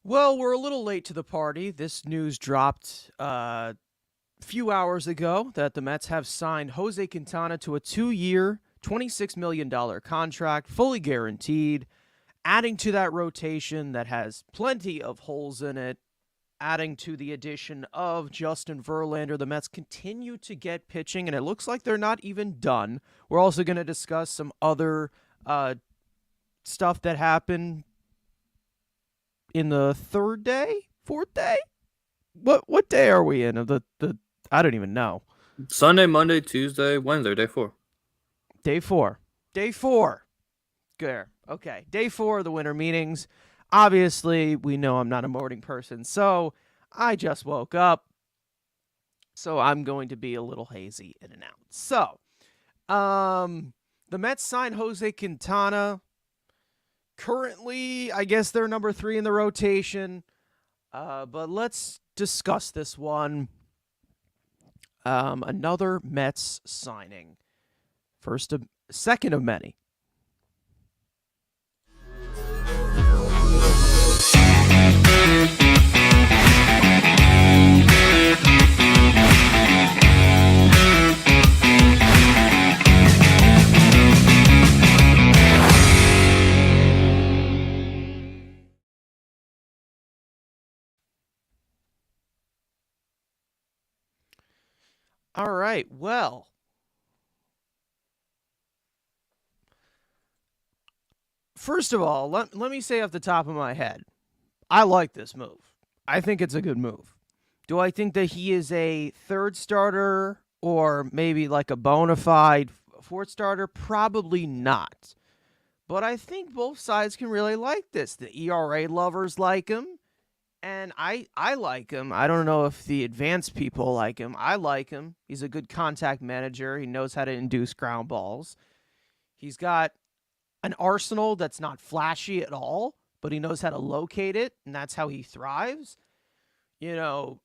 Well, we're a little late to the party. This news dropped a few hours ago that the Mets have signed Jose Quintana to a 2-year, $26 million contract, fully guaranteed, adding to that rotation that has plenty of holes in it, adding to the addition of Justin Verlander. The Mets continue to get pitching, and it looks like they're not even done. We're also going to discuss some other uh, stuff that happened in the fourth day. What day are we in? Of the I don't even know. Sunday, Monday, Tuesday, Wednesday, day 4. Day four. Day four. Good. Okay. Day four of the winter meetings. Obviously, we know I'm not a morning person, so I just woke up. So I'm going to be a little hazy in and out. So, the Mets signed Jose Quintana. Currently, I guess they're number 3 in the rotation. But let's discuss this one. Another Mets signing. Second of many. All right. Well, first of all, let me say off the top of my head, I like this move. I think it's a good move. Do I think that he is a third starter or maybe like a bona fide fourth starter? Probably not. But I think both sides can really like this. The ERA lovers like him, and I like him. I don't know if the advanced people like him. I like him. He's a good contact manager. He knows how to induce ground balls. He's got an arsenal that's not flashy at all, but he knows how to locate it, and that's how he thrives. You know,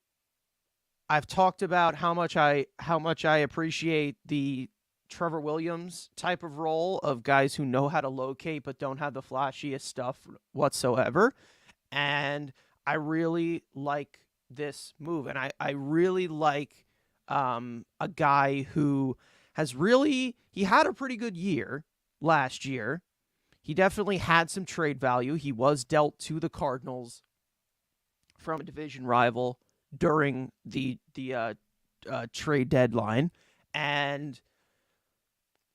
I've talked about how much I appreciate the Trevor Williams type of role of guys who know how to locate but don't have the flashiest stuff whatsoever. And I really like this move. And I really like a guy who he had a pretty good year last year. He definitely had some trade value. He was dealt to the Cardinals from a division rival during the trade deadline, and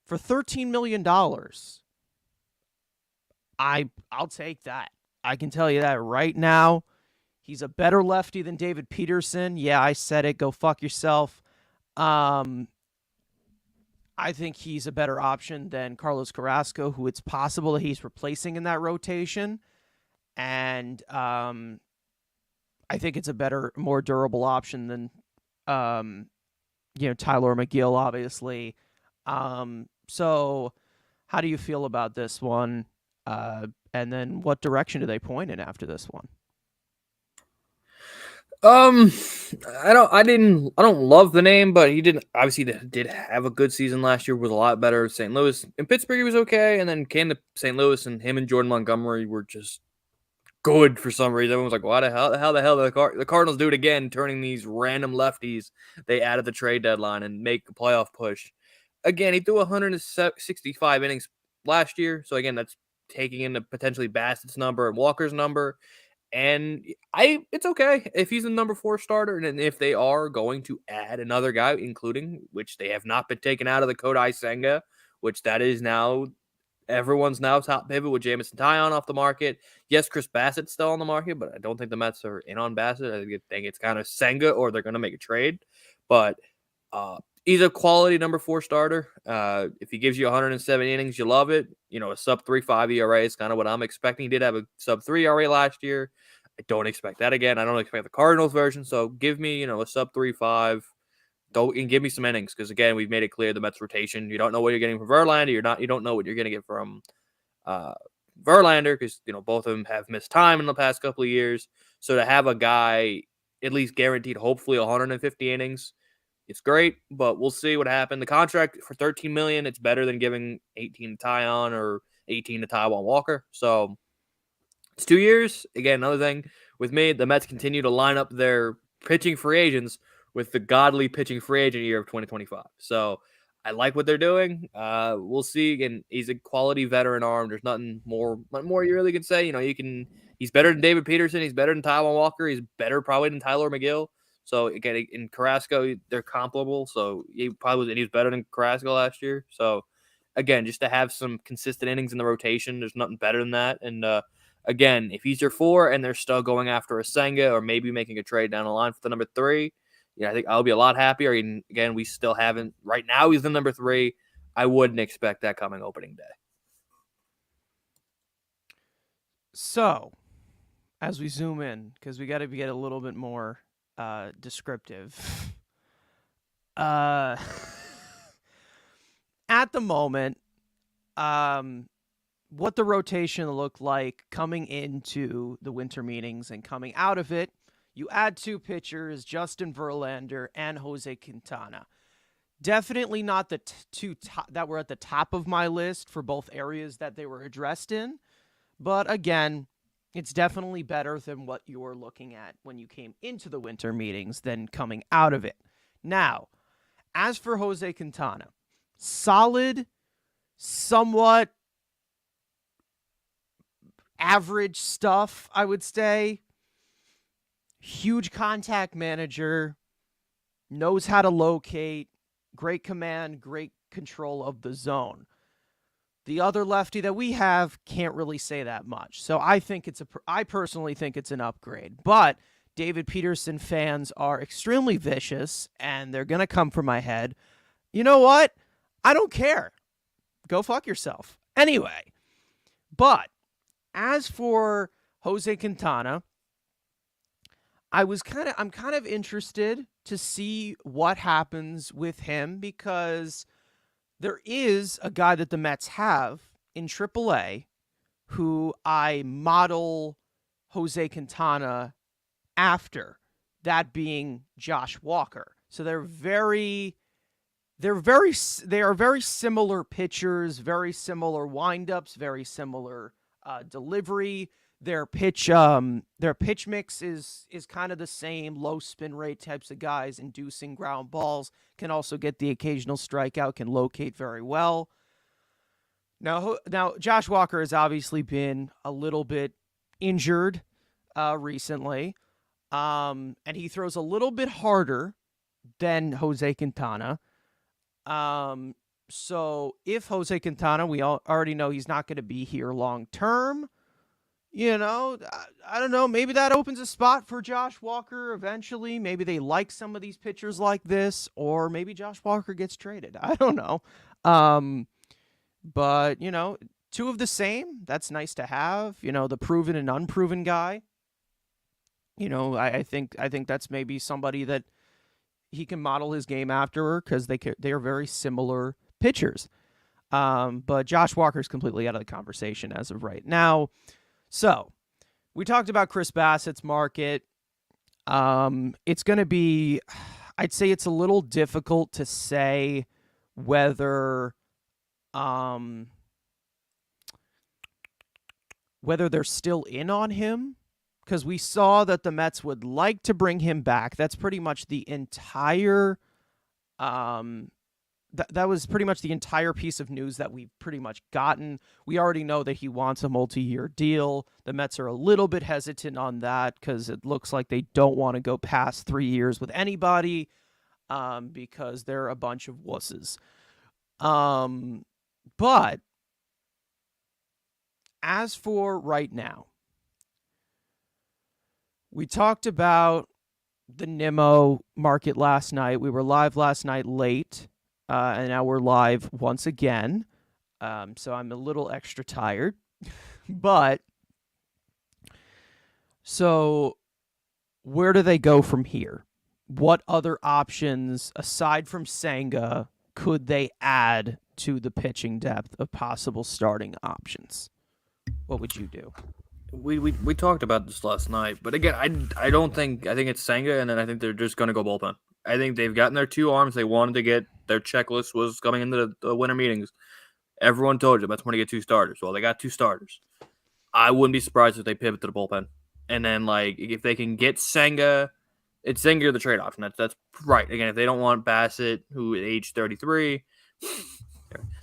for $13 million, I'll take that. I can tell you that right now. He's a better lefty than David Peterson. Yeah, I said it. Go fuck yourself. Um, I think he's a better option than Carlos Carrasco, who it's possible that he's replacing in that rotation. And I think it's a better, more durable option than, Tyler McGill, obviously. So how do you feel about this one? And then what direction do they point in after this one? Um, I don't love the name, but he did have a good season last year. Was a lot better. St. Louis in Pittsburgh, he was okay, and then came to St. Louis, and him and Jordan Montgomery were just good for some reason. Everyone was like, "Why the hell the Cardinals do it again, turning these random lefties they added the trade deadline and make a playoff push." Again, he threw 165 innings last year, so again, that's taking into potentially Bassett's number and Walker's number. And it's okay if he's a number 4 starter, and if they are going to add another guy, including which they have not been taken out of the Kodai Senga, which that is now everyone's now top pivot with Jamison Tyon off the market. Yes, Chris Bassett's still on the market, but I don't think the Mets are in on Bassett. I think it's kind of Senga or they're going to make a trade. But he's a quality number 4 starter. If he gives you 107 innings, you love it. A sub 3.5 ERA is kind of what I'm expecting. He did have a sub 3 ERA last year. I don't expect that again. I don't expect the Cardinals version. So give me, a sub 3.5. Don't and give me some innings because again, we've made it clear the Mets rotation. You don't know what you're getting from Verlander. You don't know what you're going to get from Verlander because both of them have missed time in the past couple of years. So to have a guy at least guaranteed, hopefully 150 innings, it's great. But we'll see what happens. The contract for $13 million, it's better than giving 18 to Tyon or 18 to Taiwan Walker. So it's 2 years. Again, another thing with me, the Mets continue to line up their pitching free agents with the godly pitching free agent year of 2025. So I like what they're doing. We'll see. Again, he's a quality veteran arm. There's nothing more you really can say. He's better than David Peterson. He's better than Taiwan Walker. He's better probably than Tyler McGill. So again, in Carrasco, they're comparable. So he was better than Carrasco last year. So again, just to have some consistent innings in the rotation, there's nothing better than that. And again, if he's your 4 and they're still going after a Senga or maybe making a trade down the line for the number 3, I think I'll be a lot happier. And again, we still haven't. Right now, he's the number 3. I wouldn't expect that coming opening day. So, as we zoom in, because we got to get a little bit more descriptive. At the moment, what the rotation looked like coming into the winter meetings and coming out of it, you add 2 pitchers, Justin Verlander and Jose Quintana. Definitely not the two that were at the top of my list for both areas that they were addressed in. But again, it's definitely better than what you were looking at when you came into the winter meetings than coming out of it. Now, as for Jose Quintana, solid, somewhat average stuff, I would say. Huge contact manager, knows how to locate, great command, great control of the zone. The other lefty that we have can't really say that much. So I personally think it's an upgrade. But David Peterson fans are extremely vicious, and they're going to come for my head. You know what? I don't care. Go fuck yourself. Anyway, but as for Jose Quintana, I'm kind of interested to see what happens with him, because there is a guy that the Mets have in AAA who I model Jose Quintana after, that being Josh Walker. So they are very similar pitchers, very similar windups, very similar delivery. Their pitch mix is kind of the same, low spin rate types of guys, inducing ground balls, can also get the occasional strikeout, can locate very well. Now Josh Walker has obviously been a little bit injured recently, and he throws a little bit harder than Jose Quintana. So if Jose Quintana, we already know he's not going to be here long term. I don't know. Maybe that opens a spot for Josh Walker eventually. Maybe they like some of these pitchers like this, or maybe Josh Walker gets traded. I don't know. But 2 of the same. That's nice to have. The proven and unproven guy. I think that's maybe somebody that he can model his game after, because they are very similar pitchers. But Josh Walker's completely out of the conversation as of right now. So, we talked about Chris Bassett's market. It's going to be, I'd say it's a little difficult to say whether they're still in on him, because we saw that the Mets would like to bring him back. That's pretty much the entire that was pretty much the entire piece of news that we've pretty much gotten. We already know that he wants a multi-year deal. The Mets are a little bit hesitant on that because it looks like they don't want to go past 3 years with anybody, because they're a bunch of wusses. But as for right now, we talked about the Nimmo market last night. We were live last night late. And now we're live once again. So I'm a little extra tired. But, so where do they go from here? What other options, aside from Senga, could they add to the pitching depth of possible starting options? What would you do? We talked about this last night, but again, I think it's Senga, and then I think they're just going to go bullpen. I think they've gotten their 2 arms they wanted to get. Their checklist was coming into the winter meetings. Everyone told you that's when to get 2 starters. Well, they got 2 starters. I wouldn't be surprised if they pivot to the bullpen. And then like if they can get Senga, it's Senga the trade option. That's right. Again, if they don't want Bassett, who at age 33,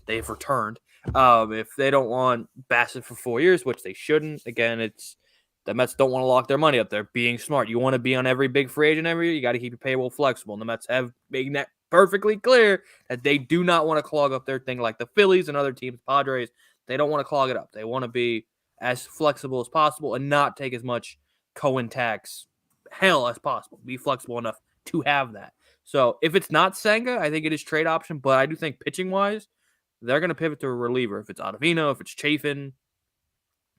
they've returned. If they don't want Bassett for 4 years, which they shouldn't, again, it's the Mets don't want to lock their money up. They're being smart. You want to be on every big free agent every year, you got to keep your payroll flexible. And the Mets have made that perfectly clear that they do not want to clog up their thing like the Phillies and other teams, Padres. They don't want to clog it up. They want to be as flexible as possible and not take as much Cohen tax hell as possible. Be flexible enough to have that. So if it's not Senga, I think it is trade option. But I do think pitching wise, they're going to pivot to a reliever. If it's Ottavino, if it's Chafin,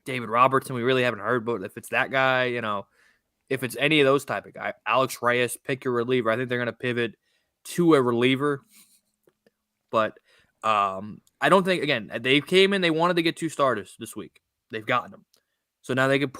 David Robertson, we really haven't heard, but if it's that guy, if it's any of those type of guy, Alex Reyes, pick your reliever. I think they're going to pivot to a reliever. But I don't think, again, they came in, they wanted to get 2 starters this week. They've gotten them. So now they can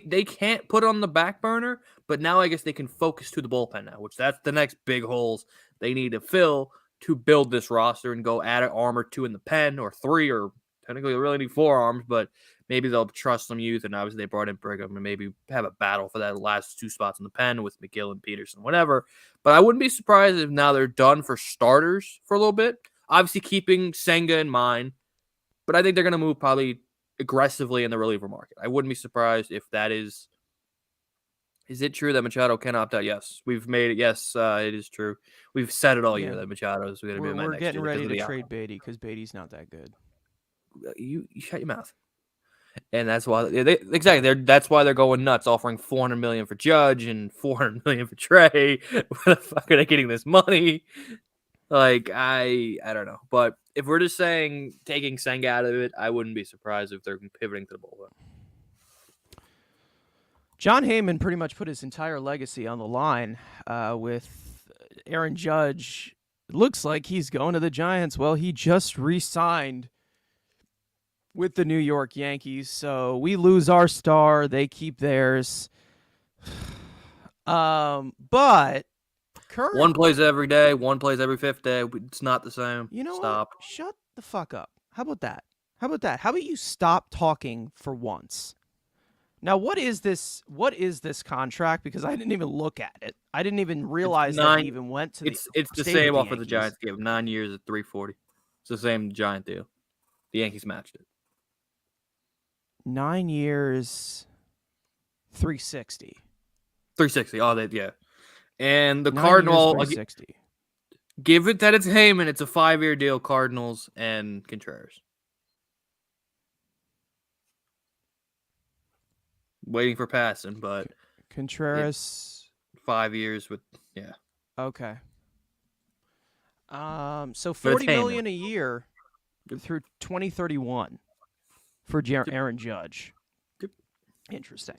they can't put it on the back burner, but now I guess they can focus to the bullpen now, which that's the next big holes they need to fill to build this roster and go add an arm or 2 in the pen, or 3, or technically they really need 4 arms, but maybe they'll trust some youth, and obviously they brought in Brigham and maybe have a battle for that last 2 spots in the pen with McGill and Peterson, whatever. But I wouldn't be surprised if now they're done for starters for a little bit. Obviously keeping Senga in mind, but I think they're going to move probably aggressively in the reliever market. I wouldn't be surprised if that is. Is it true that Machado can opt out? Yes, we've made it. Yes, it is true. We've said it all year that Machado is going to be the Met next year. We're getting ready to trade Beatty because Beatty's not that good. You shut your mouth. And that's why that's why they're going nuts, offering $400 million for Judge and $400 million for Trey. Where the fuck are they getting this money? Like I don't know. But if we're just saying taking Senga out of it, I wouldn't be surprised if they're pivoting to the bullpen. John Heyman pretty much put his entire legacy on the line with Aaron Judge. It looks like he's going to the Giants. Well, he just re-signed with the New York Yankees, so we lose our star. They keep theirs. But one plays every day, one plays every 5th day. It's not the same. You know Stop. What? Shut the fuck up. How about that? How about you stop talking for once? Now, what is this contract? Because I didn't even look at it. I didn't even realize that he even went to the It's the same offer the Giants gave. 9 years at $340. It's the same Giant deal. The Yankees matched it. 9 years, $360. $360. Oh, yeah. And the Cardinals, $360. Give it that it's Heyman. It's a 5-year deal. Cardinals and Contreras. Waiting for passing, but Contreras 5 years with Okay. So $40 million a year through 2031 for Aaron Judge. Yep. Interesting.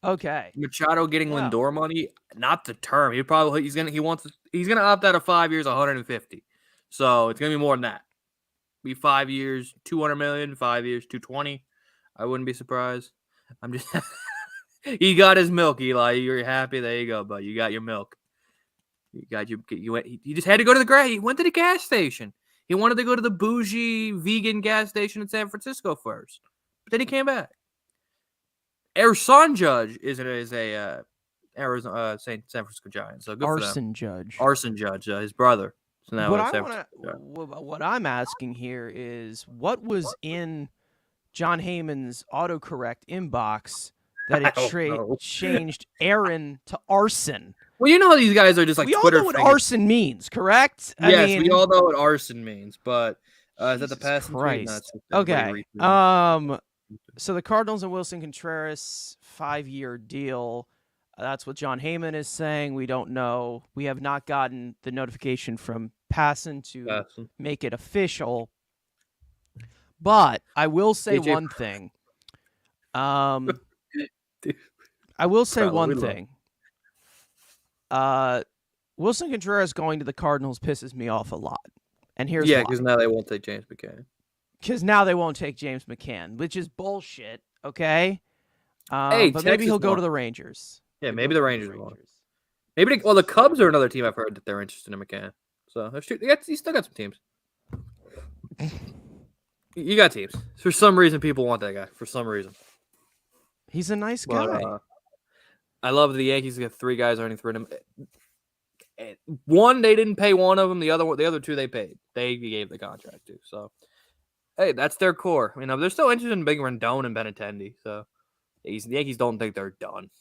Okay. Machado getting Lindor money, not the term. He's gonna opt out of 5 years, 150. So it's gonna be more than that. Be 5 years, 200 million. 5 years, 220. I wouldn't be surprised. I'm just. He got his milk, Eli. You're happy. There you go, bud. You got your milk. You just had to go to the gas. He went to the gas station. He wanted to go to the bougie vegan gas station in San Francisco first, but then he came back. Arson Judge is a Arizona San Francisco Giant. So good for them. Arson Judge, his brother. So now what I'm asking here is what was in John Heyman's autocorrect inbox that it changed Aaron to Arson. Well, you know how these guys are just like we Twitter. We all know what arson means, correct? Yes, we all know what arson means, but is that the passing tweet? No, okay. So the Cardinals and Wilson Contreras 5-year deal. That's what John Heyman is saying. We don't know. We have not gotten the notification from Passan to make it official. But I will say one thing. Wilson Contreras going to the Cardinals pisses me off a lot. And here's why. Because now they won't take James McCann. Which is bullshit, okay? But maybe he'll go to the Rangers. Yeah, maybe the Rangers will. Maybe the Cubs are another team I've heard that they're interested in McCann. So you still got some teams. You got teams. For some reason, people want that guy. For some reason. He's a nice But guy. I love the Yankees got 3 guys earning $3 million. One, they didn't pay one of them. The other 2 they paid. They gave the contract to. So, hey, that's their core. You know, they're still interested in big Rendon and Benintendi. So, the Yankees don't think they're done.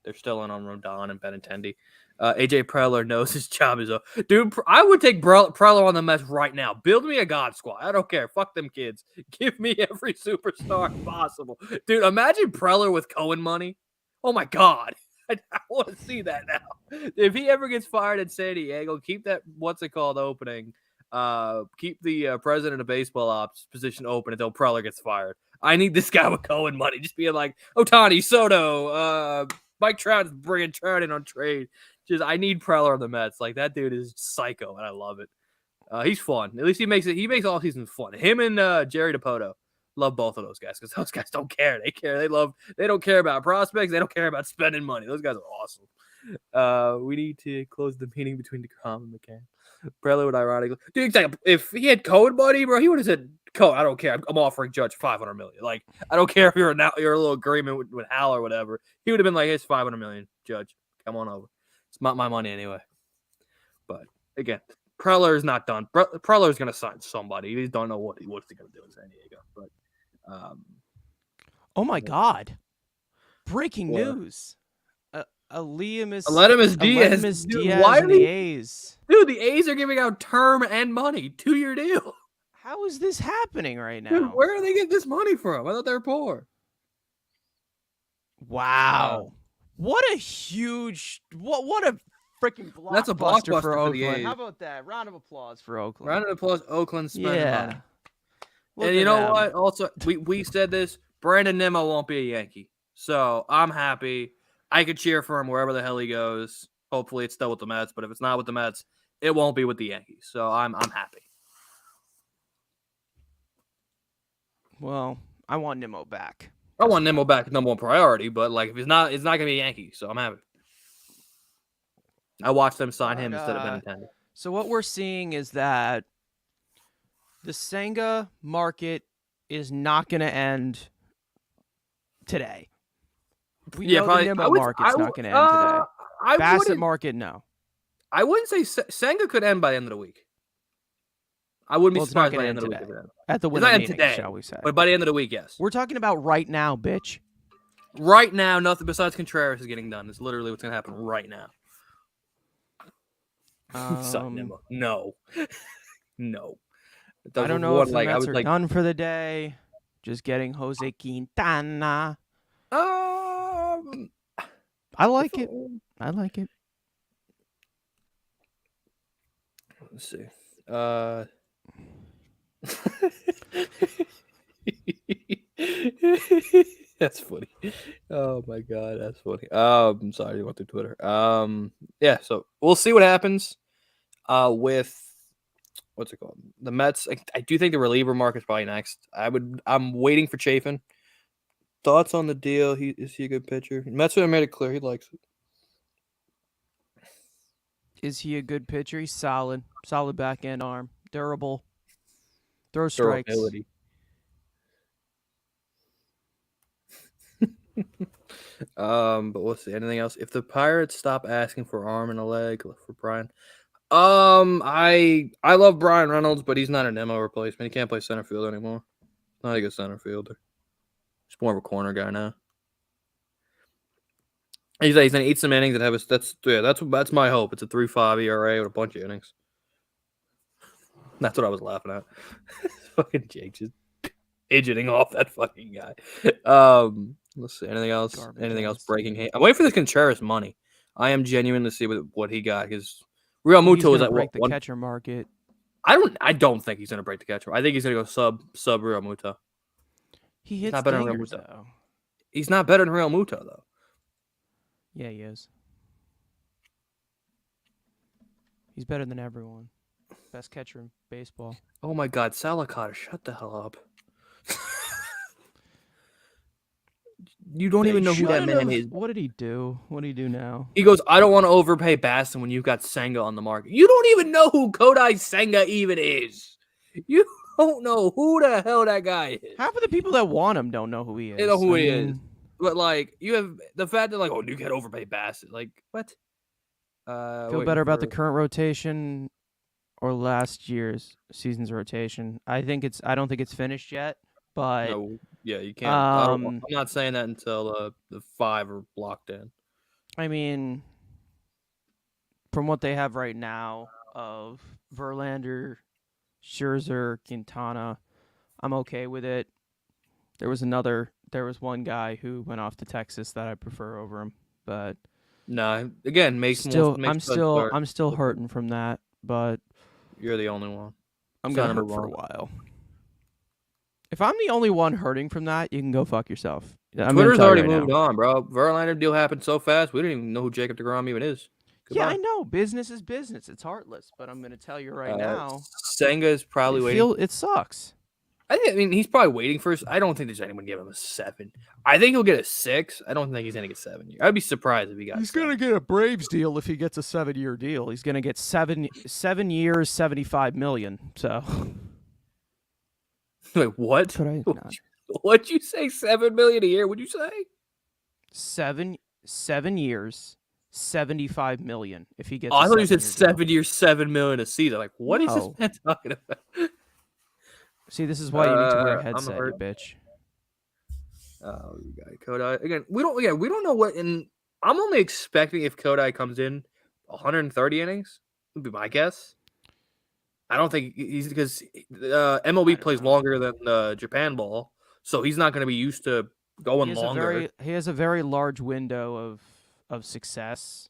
They're still in on Rodon and Benintendi. AJ Preller knows his job is over. Dude, I would take Preller on the Mets right now. Build me a God squad. I don't care. Fuck them kids. Give me every superstar possible. Dude, imagine Preller with Cohen money. Oh, my God. I want to see that now. If he ever gets fired in San Diego, keep that, opening. Keep the president of baseball ops position open until Preller gets fired. I need this guy with Cohen money. Just being like, Ohtani, Soto, Mike Trout's bringing Trout in on trade. I need Preller on the Mets. Like, that dude is psycho, and I love it. He's fun. At least he makes all seasons fun. Him and Jerry DiPoto. Love both of those guys because those guys don't care. They care. They don't care about prospects. They don't care about spending money. Those guys are awesome. We need to close the meeting between DeGrom and McCann. Preller would ironically, dude, if he had Cohen money, bro, he would have said, "Cohen, I don't care. I'm offering Judge $500 million. Like, I don't care if you're a little agreement with Hal or whatever." He would have been like, "It's $500 million, Judge. Come on over. It's not my money anyway." But again, Preller is not done. Preller is gonna sign somebody. He just don't know what's he gonna do in San Diego. But Oh my God! Breaking news. Aledmus Diaz. Diaz and the A's. Dude, the A's are giving out term and money. 2-year deal. How is this happening right now? Dude, where are they getting this money from? I thought they were poor. Wow. What a huge what a freaking blockbuster. That's a blockbuster for Oakland. Oakland. How about that? Round of applause for Oakland. Round of applause, Oakland spending money. Look and you at know them. what? Also, we said this. Brandon Nimmo won't be a Yankee. So I'm happy. I could cheer for him wherever the hell he goes. Hopefully it's still with the Mets, but if it's not with the Mets, it won't be with the Yankees. So I'm happy. Well, I want Nimmo back. I want Nimmo back, number one priority, but like if he's not, it's not gonna be a Yankee, so I'm happy. I watched them sign him instead of Benintendi. So what we're seeing is that the Senga market is not going to end today. We know probably, the Nimmo market's not going to end today. Bassett market, no. I wouldn't say Senga could end by the end of the week. I wouldn't be surprised by the end of the week. At the winter meeting, today, shall we say. But by the end of the week, yes. We're talking about right now, bitch. Right now, nothing besides Contreras is getting done. It's literally what's going to happen right now. No. No. I don't know if the Mets are done for the day. Just getting Jose Quintana. I like it. I like it. Let's see. That's funny. Oh my God, that's funny. I'm sorry, you went through Twitter. Yeah, so we'll see what happens. With what's it called? The Mets. I do think the reliever market's probably next. I'm waiting for Chafin. Thoughts on the deal? Is he a good pitcher? Metsfan made it clear he likes it. Is he a good pitcher? He's solid. Solid back end arm. Durable. Throw strikes. Durability. But we'll see. Anything else? If the Pirates stop asking for arm and a leg for Brian, I love Brian Reynolds, but he's not an MO replacement. He can't play center field anymore. Not a good center fielder. He's more of a corner guy now. He's gonna eat some innings and have that's my hope. It's a 3.5 ERA with a bunch of innings. That's what I was laughing at. Fucking Jake just fidgeting off that fucking guy. Let's see. Anything else? Anything else breaking? I'm waiting for this Contreras money. I am genuine to see what he got because Real Muto is at break the catcher market. I don't think he's gonna break the catcher. I think he's gonna go sub Real Muto. He hits dingers, though. He's not better than Real Muto though. Yeah, he is. He's better than everyone. Best catcher in baseball. Oh my God, Salicata, shut the hell up. You don't even know who that man is. What did he do? What did he do now? He goes, I don't want to overpay Baston when you've got Senga on the market. You don't even know who Kodai Senga even is. You don't know who the hell that guy is. Half of the people that want him don't know who he is. They know who he is. But like you have the fact that like, oh, you get overpaid Bassett. Like what? Feel Waiting better about the for current rotation or last year's season's rotation? I don't think it's finished yet, but no. Yeah, you can't. um, I'm not saying that until the 5 are locked in. I mean, from what they have right now of Verlander, Scherzer, Quintana, I'm okay with it. There was one guy who went off to Texas that I prefer over him, but No, again, makes sense. I'm still hurting from that, but You're the only one. I'm Sign gonna number hurt for a one. while. If I'm the only one hurting from that, you can go fuck yourself. I'm gonna Twitter's tell you already right now. moved on, bro. Verlander deal happened so fast. We didn't even know who Jacob deGrom even is. Yeah, I Goodbye. know business is business. It's heartless, but I'm gonna tell you right now, Senga is probably waiting. it sucks. I mean, he's probably waiting for. I don't think there's anyone give him a 7. I think he'll get a 6. I don't think he's gonna get 7. I'd be surprised if he got. He's 7. gonna get a Braves deal if he gets a 7-year deal. He's gonna get 7 years, $75 million. So, Wait, what? could I not? What'd you say? 7 million a year? Would you say? 7 years, $75 million if he gets. Oh, a I thought you said 7-year deal. 7 years, 7 million a season. Like, what is this No. man talking about? See, this is why you need to wear a I'm headset, you hurt. bitch. Oh, you got Kodai again. We don't know what. And I'm only expecting if Kodai comes in 130 innings. Would be my guess. I don't think he's because MLB plays longer than Japan ball, so he's not going to be used to going longer. He has a very large window of success.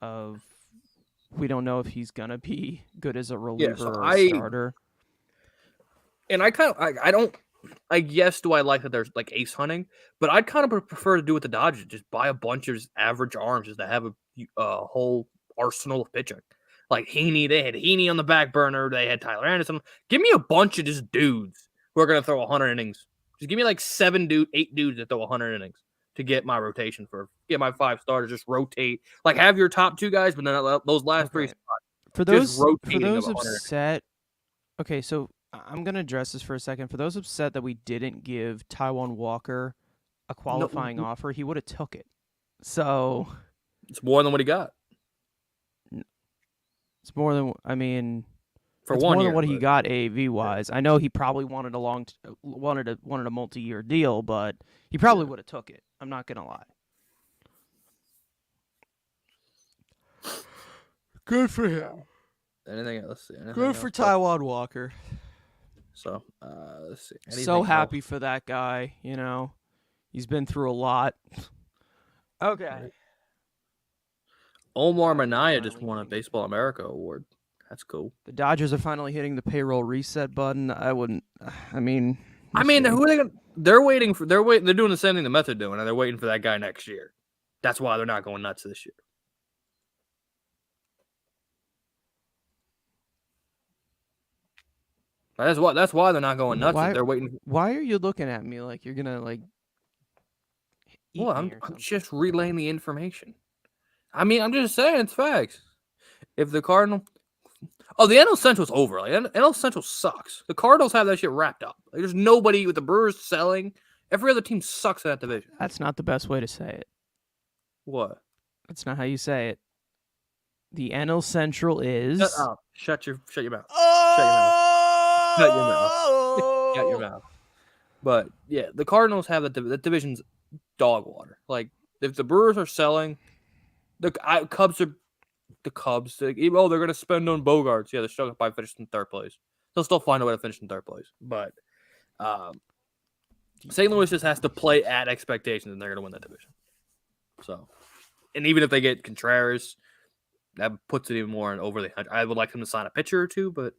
We don't know if he's gonna be good as a reliever or a starter. And I don't. I guess do I like that there's like ace hunting, but I'd kind of prefer to do with the Dodgers. Just buy a bunch of average arms just to have a whole arsenal of pitching. Like Heaney, they had Heaney on the back burner. They had Tyler Anderson. Give me a bunch of just dudes who are gonna throw 100 innings. Just give me like 8 dudes that throw 100 innings to get my rotation get my 5 starters. Just rotate. Like have your top 2 guys, but then those last 3 spots. For just those rotating of 100. upset, okay, so I'm gonna address this for a second. For those upset that we didn't give Taiwan Walker a qualifying offer, he would have took it. So it's more than what he got. It's more than for it's 1 more year, than what he got AV wise. I know he probably wanted a multi-year deal, but he probably would have took it. I'm not gonna lie. Good for him. Anything else? Good for Taiwan Walker. So let's see. So happy for that guy. You know, he's been through a lot. Okay. Omar Minaya just won a Baseball America award. That's cool. The Dodgers are finally hitting the payroll reset button. Who are they gonna? They're waiting. They're doing the same thing the Mets are doing, and they're waiting for that guy next year. That's why they're not going nuts this year. That's why they're not going nuts. They're waiting. Why are you looking at me like you're gonna like? Well, I'm just relaying the information. I mean, I'm just saying it's facts. If the Cardinal, the NL Central's over. Like NL Central sucks. The Cardinals have that shit wrapped up. Like, there's nobody with the Brewers selling. Every other team sucks in that division. That's not the best way to say it. What? That's not how you say it. The NL Central is. Shut your mouth. Oh! Shut your mouth. Shut your mouth. But yeah, the Cardinals have the division's dog water. Like if the Brewers are selling, the Cubs are the Cubs. They're going to spend on Bogarts. Yeah, they're still probably finish in 3rd place. They'll still find a way to finish in 3rd place. But St. Louis just has to play at expectations, and they're going to win that division. So, and even if they get Contreras, that puts it even more over the. I would like them to sign a pitcher or 2, but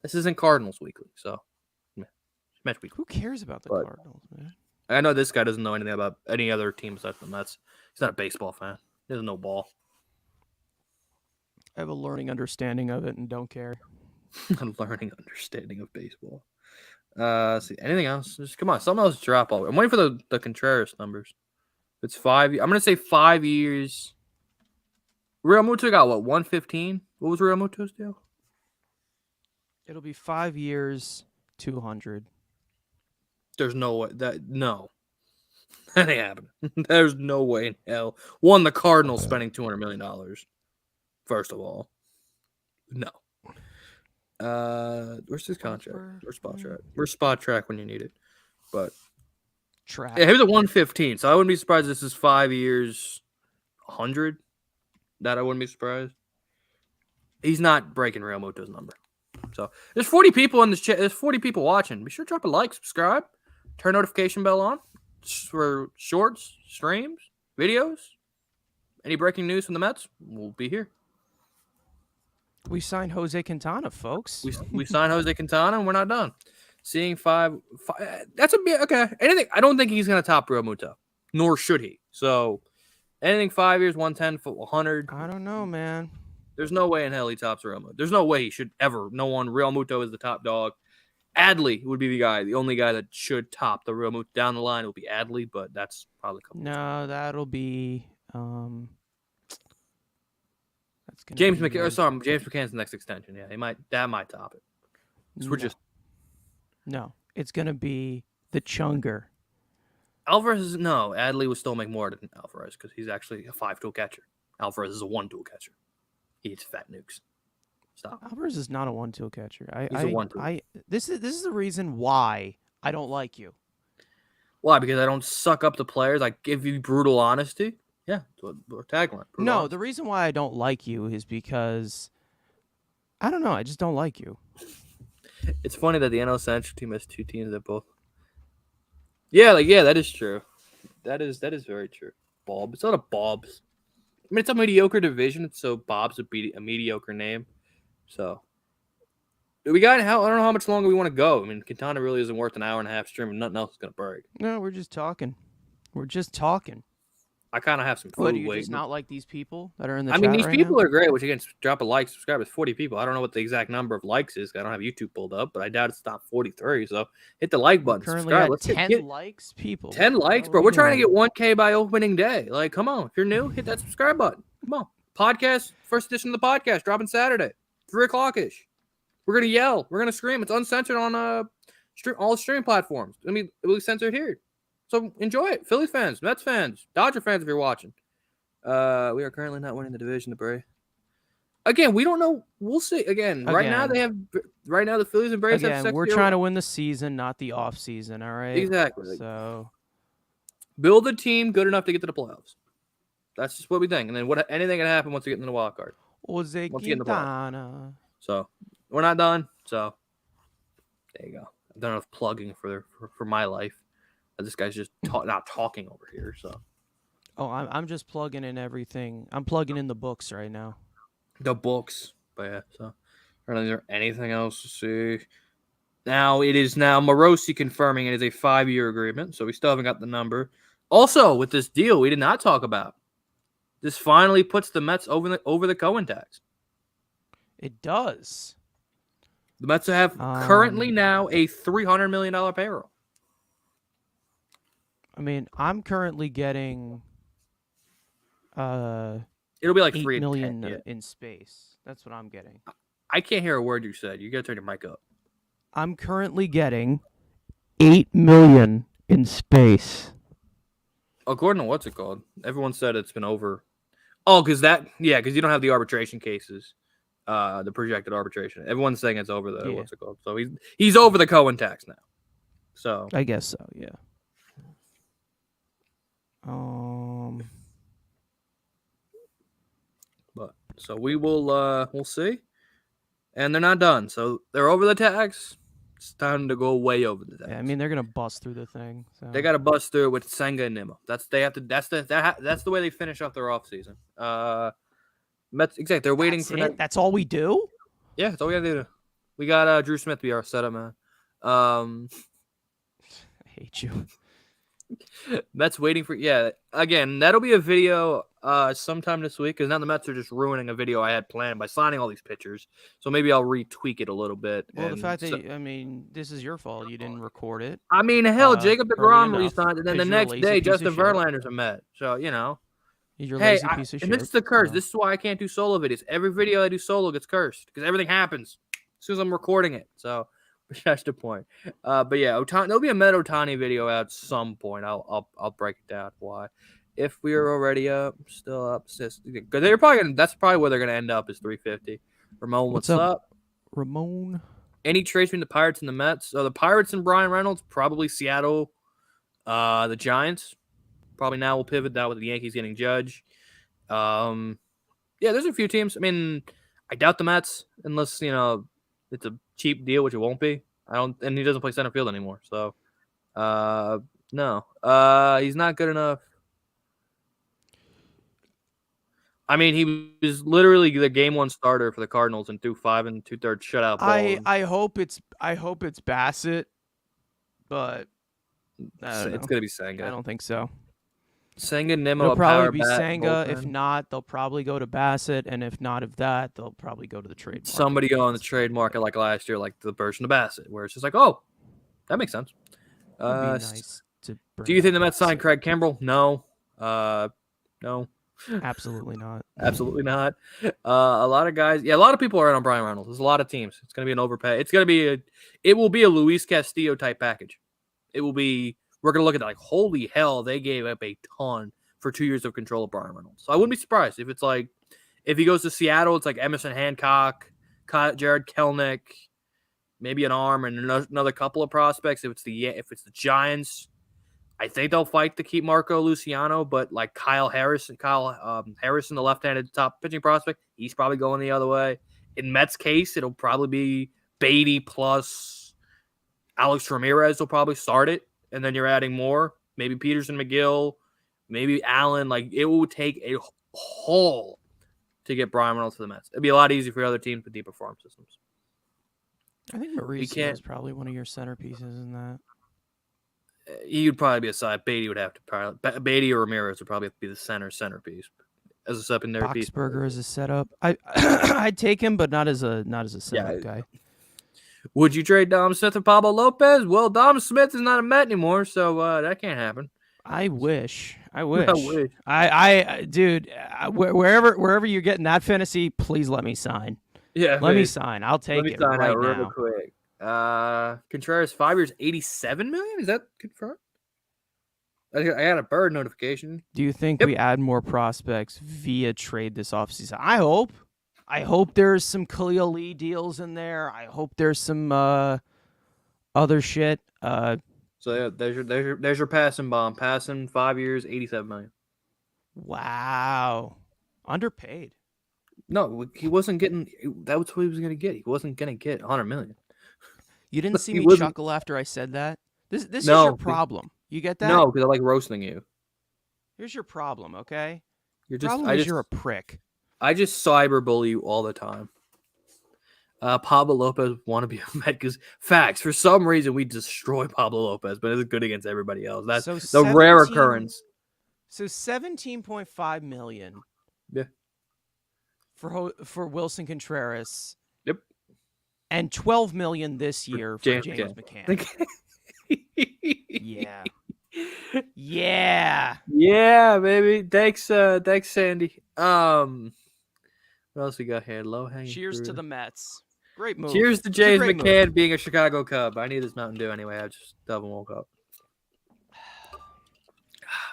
this isn't Cardinals weekly, so match week. Who cares about the Cardinals, man? I know this guy doesn't know anything about any other team besides the Mets. He's not a baseball fan. He doesn't know ball. I have a learning understanding of it and don't care. A learning understanding of baseball. See anything else? Just come on, something else drop off. I'm waiting for the Contreras numbers. It's 5. I'm gonna say 5 years. Real Muto got what? 115. What was Real Muto's deal? It'll be 5 years, 200. There's no way that no. That ain't happening. There's no way in hell. One, the Cardinals spending $200 million. First of all, no. Where's his contract? Where's Spot Track? Where's Spot Track when you need it? But Track. yeah, he was at 115, so I wouldn't be surprised if this is 5 years, 100. That I wouldn't be surprised. He's not breaking Real Muto's number. So there's 40 people in this chat. There's 40 people watching. Be sure to drop a like, subscribe, turn notification bell on for shorts, streams, videos. Any breaking news from the Mets? We'll be here. We signed Jose Quintana, folks. We signed Jose Quintana, and we're not done. Seeing five that's a bit okay. Anything. I don't think he's going to top Real Muto, nor should he. So anything 5 years, 110, 100. I don't know, man. There's no way in hell he tops Real Muto. There's no way he should ever. No one. Real Muto is the top dog. Adley would be the only guy that should top the Real Muto. Down the line will be Adley, but that's probably coming. No, that'll be that's gonna James be McCann. James McCann's the next extension. Yeah, that might top it. So we're just no. It's gonna be the Chunger. Alvarez. No, Adley would still make more than Alvarez because he's actually a 5-tool catcher. Alvarez is a 1-tool catcher. He eats fat nukes. Stop. Alvarez is not a 1-tool catcher. He's a 1-tool. This is the reason why I don't like you. Why? Because I don't suck up the players. I give you brutal honesty. Yeah, or tagline. No, honesty. the reason why I don't like you is because I don't know. I just don't like you. It's funny that the NL Central team has two teams that both. Yeah, that is true. That is very true. Bob. It's not a Bob's. I mean, it's a mediocre division, so Bob's a mediocre name. So we got I don't know how much longer we want to go. I mean, Quintana really isn't worth an hour and a half stream, and nothing else is gonna break. No, we're just talking. We're just talking. I kind of have some food What, do you waiting. just not like these people that are in the I chat mean, these right people now? are great. Which again, drop a like, subscribe. It's 40 people. I don't know what the exact number of likes is. I don't have YouTube pulled up, but I doubt it's not 43. So hit the like button. Currently Subscribe. at Let's 10 get likes, people. 10 likes, bro. What are We're we trying to doing? get 1K by opening day. Like, come on. If you're new, hit that subscribe button. Come on. Podcast, first edition of the podcast, dropping Saturday, 3 o'clock-ish. We're going to yell. We're going to scream. It's uncensored on all streaming platforms. I mean, it will be censored here. So enjoy it. Phillies fans, Mets fans, Dodger fans if you're watching. We are currently not winning the division, the Braves. Again, we don't know. We'll see. Again, right now the Phillies and Braves have Again, we're trying to win the season, not the off season. All right. Exactly. So build a team good enough to get to the playoffs. That's just what we think. And then anything can happen once we get in the wild card. Jose Once you get in the playoffs. Quintana. So we're not done. So there you go. I've done enough plugging for my life. This guy's just not talking over here. So. Oh, I'm just plugging in everything. I'm plugging in the books right now. The books. But yeah, so is there anything else to see? Now it is Morosi confirming it is a 5-year agreement, so we still haven't got the number. Also, with this deal we did not talk about. This finally puts the Mets over the Cohen tax. It does. The Mets have currently now a $300 million payroll. I mean, I'm currently getting it'll be like $8 $3 million million in space. That's what I'm getting. I can't hear a word you said. You gotta turn your mic up. I'm currently getting $8 million in space. According to what's it called? Everyone said it's been over. Oh, because you don't have the arbitration cases, the projected arbitration. Everyone's saying it's over the what's it called? So he's over the Cohen tax now. So I guess so. Yeah. But so we'll see. And they're not done. So they're over the tax. It's time to go way over the tax. Yeah, I mean they're gonna bust through the thing. So. They got to bust through with Senga and Nimmo. That's the way they finish off their offseason. Mets exactly. They're waiting That's for it? that. That's all we do. Yeah, that's all we got to do. We got Drew Smith be our setup man. I hate you. Mets waiting for again, that'll be a video sometime this week because now the Mets are just ruining a video I had planned by signing all these pitchers. So maybe I'll retweak it a little bit. Well, the fact that this is your fault. You didn't record it. I mean, hell, Jacob DeGrom early resigned, and then the enough, 'cause next you're a day lazy piece Justin of shit. Verlander's a Met. So You're a hey, lazy piece of shit. and this is the curse. so. This is why I can't do solo videos. Every video I do solo gets cursed because everything happens as soon as I'm recording it. So That's the point. But yeah, there'll be a Met Otani video out at some point. I'll break it down why. If we are already still up, because they're probably that's probably where they're gonna end up is 350. Ramon, what's up? Ramon? Any trades between the Pirates and the Mets? So the Pirates and Brian Reynolds, probably Seattle. The Giants, probably now will pivot that with the Yankees getting Judge. Yeah, there's a few teams. I mean, I doubt the Mets unless it's a cheap deal, which it won't be. And he doesn't play center field anymore. So, no, he's not good enough. I mean, he was literally the game one starter for the Cardinals and threw 5 2/3 shutout ball. I hope it's Bassett, but It's gonna be Senga. I don't think so. Senga, Nimmo, It'll probably be bat, Senga. bullpen. If not, they'll probably go to Bassett, and if not of that, they'll probably go to the trade market. Somebody go on the trade market like last year, like the version of Bassett, where it's just like, oh, that makes sense. It'd be nice to do you think the Mets Bassett. signed Craig Kimbrell? No. No. Absolutely not. Absolutely not. A lot of guys, a lot of people are in on Brian Reynolds. There's a lot of teams. It's going to be an overpay. It will be a Luis Castillo type package. We're going to look at it like, holy hell, they gave up a ton for 2 years of control of Brian Reynolds. So I wouldn't be surprised if it's like, if he goes to Seattle, it's like Emerson Hancock, Jared Kelnick, maybe an arm and another couple of prospects. If it's the Giants, I think they'll fight to keep Marco Luciano, but like Kyle Harrison, the left-handed top pitching prospect, he's probably going the other way. In Mets' case, it'll probably be Beatty plus Alex Ramirez will probably start it, and then you're adding more, maybe Peterson, McGill, maybe Allen. Like, it will take a haul to get Brian Reynolds to the Mets. It'd be a lot easier for other teams with deeper farm systems. I think Mauricio is probably one of your centerpieces in that. He would probably be a side. Beatty would have to Beatty or Ramirez would probably have to be the centerpiece as a secondary piece. Boxberger as a setup. I'd take him, but not as a setup guy. Would you trade Dom Smith and Pablo Lopez? Well, Dom Smith is not a Met anymore, so that can't happen. I wish. Dude, wherever you're getting that fantasy, please let me sign. Yeah, let me sign. I'll take it right now. Real quick. Contreras 5 years, $87 million. Is that confirmed? I got a bird notification. Do you think we add more prospects via trade this offseason? I hope there's some Khalil Lee deals in there. I hope there's some other shit. So there's your passing bomb. Passing 5 years, $87 million. Wow, underpaid. No, he wasn't getting. That was what he was going to get. He wasn't going to get $100 million. You didn't see me chuckle after I said that? This is your problem. You get that? No, because I like roasting you. Here's your problem, okay? You're a prick. I just cyberbully you all the time. Pablo Lopez want to be a Met because facts. For some reason, we destroy Pablo Lopez, but it's good against everybody else. That's the rare occurrence. So $17.5 million. Yeah. For Wilson Contreras. Yep. And $12 million this year for James McCann. Yeah. Yeah. Yeah, baby. Thanks, Sandy. What else we got here? Low hanging. Cheers to the Mets. Great move. Cheers to James McCann being a Chicago Cub. I need this Mountain Dew anyway. I just double woke up.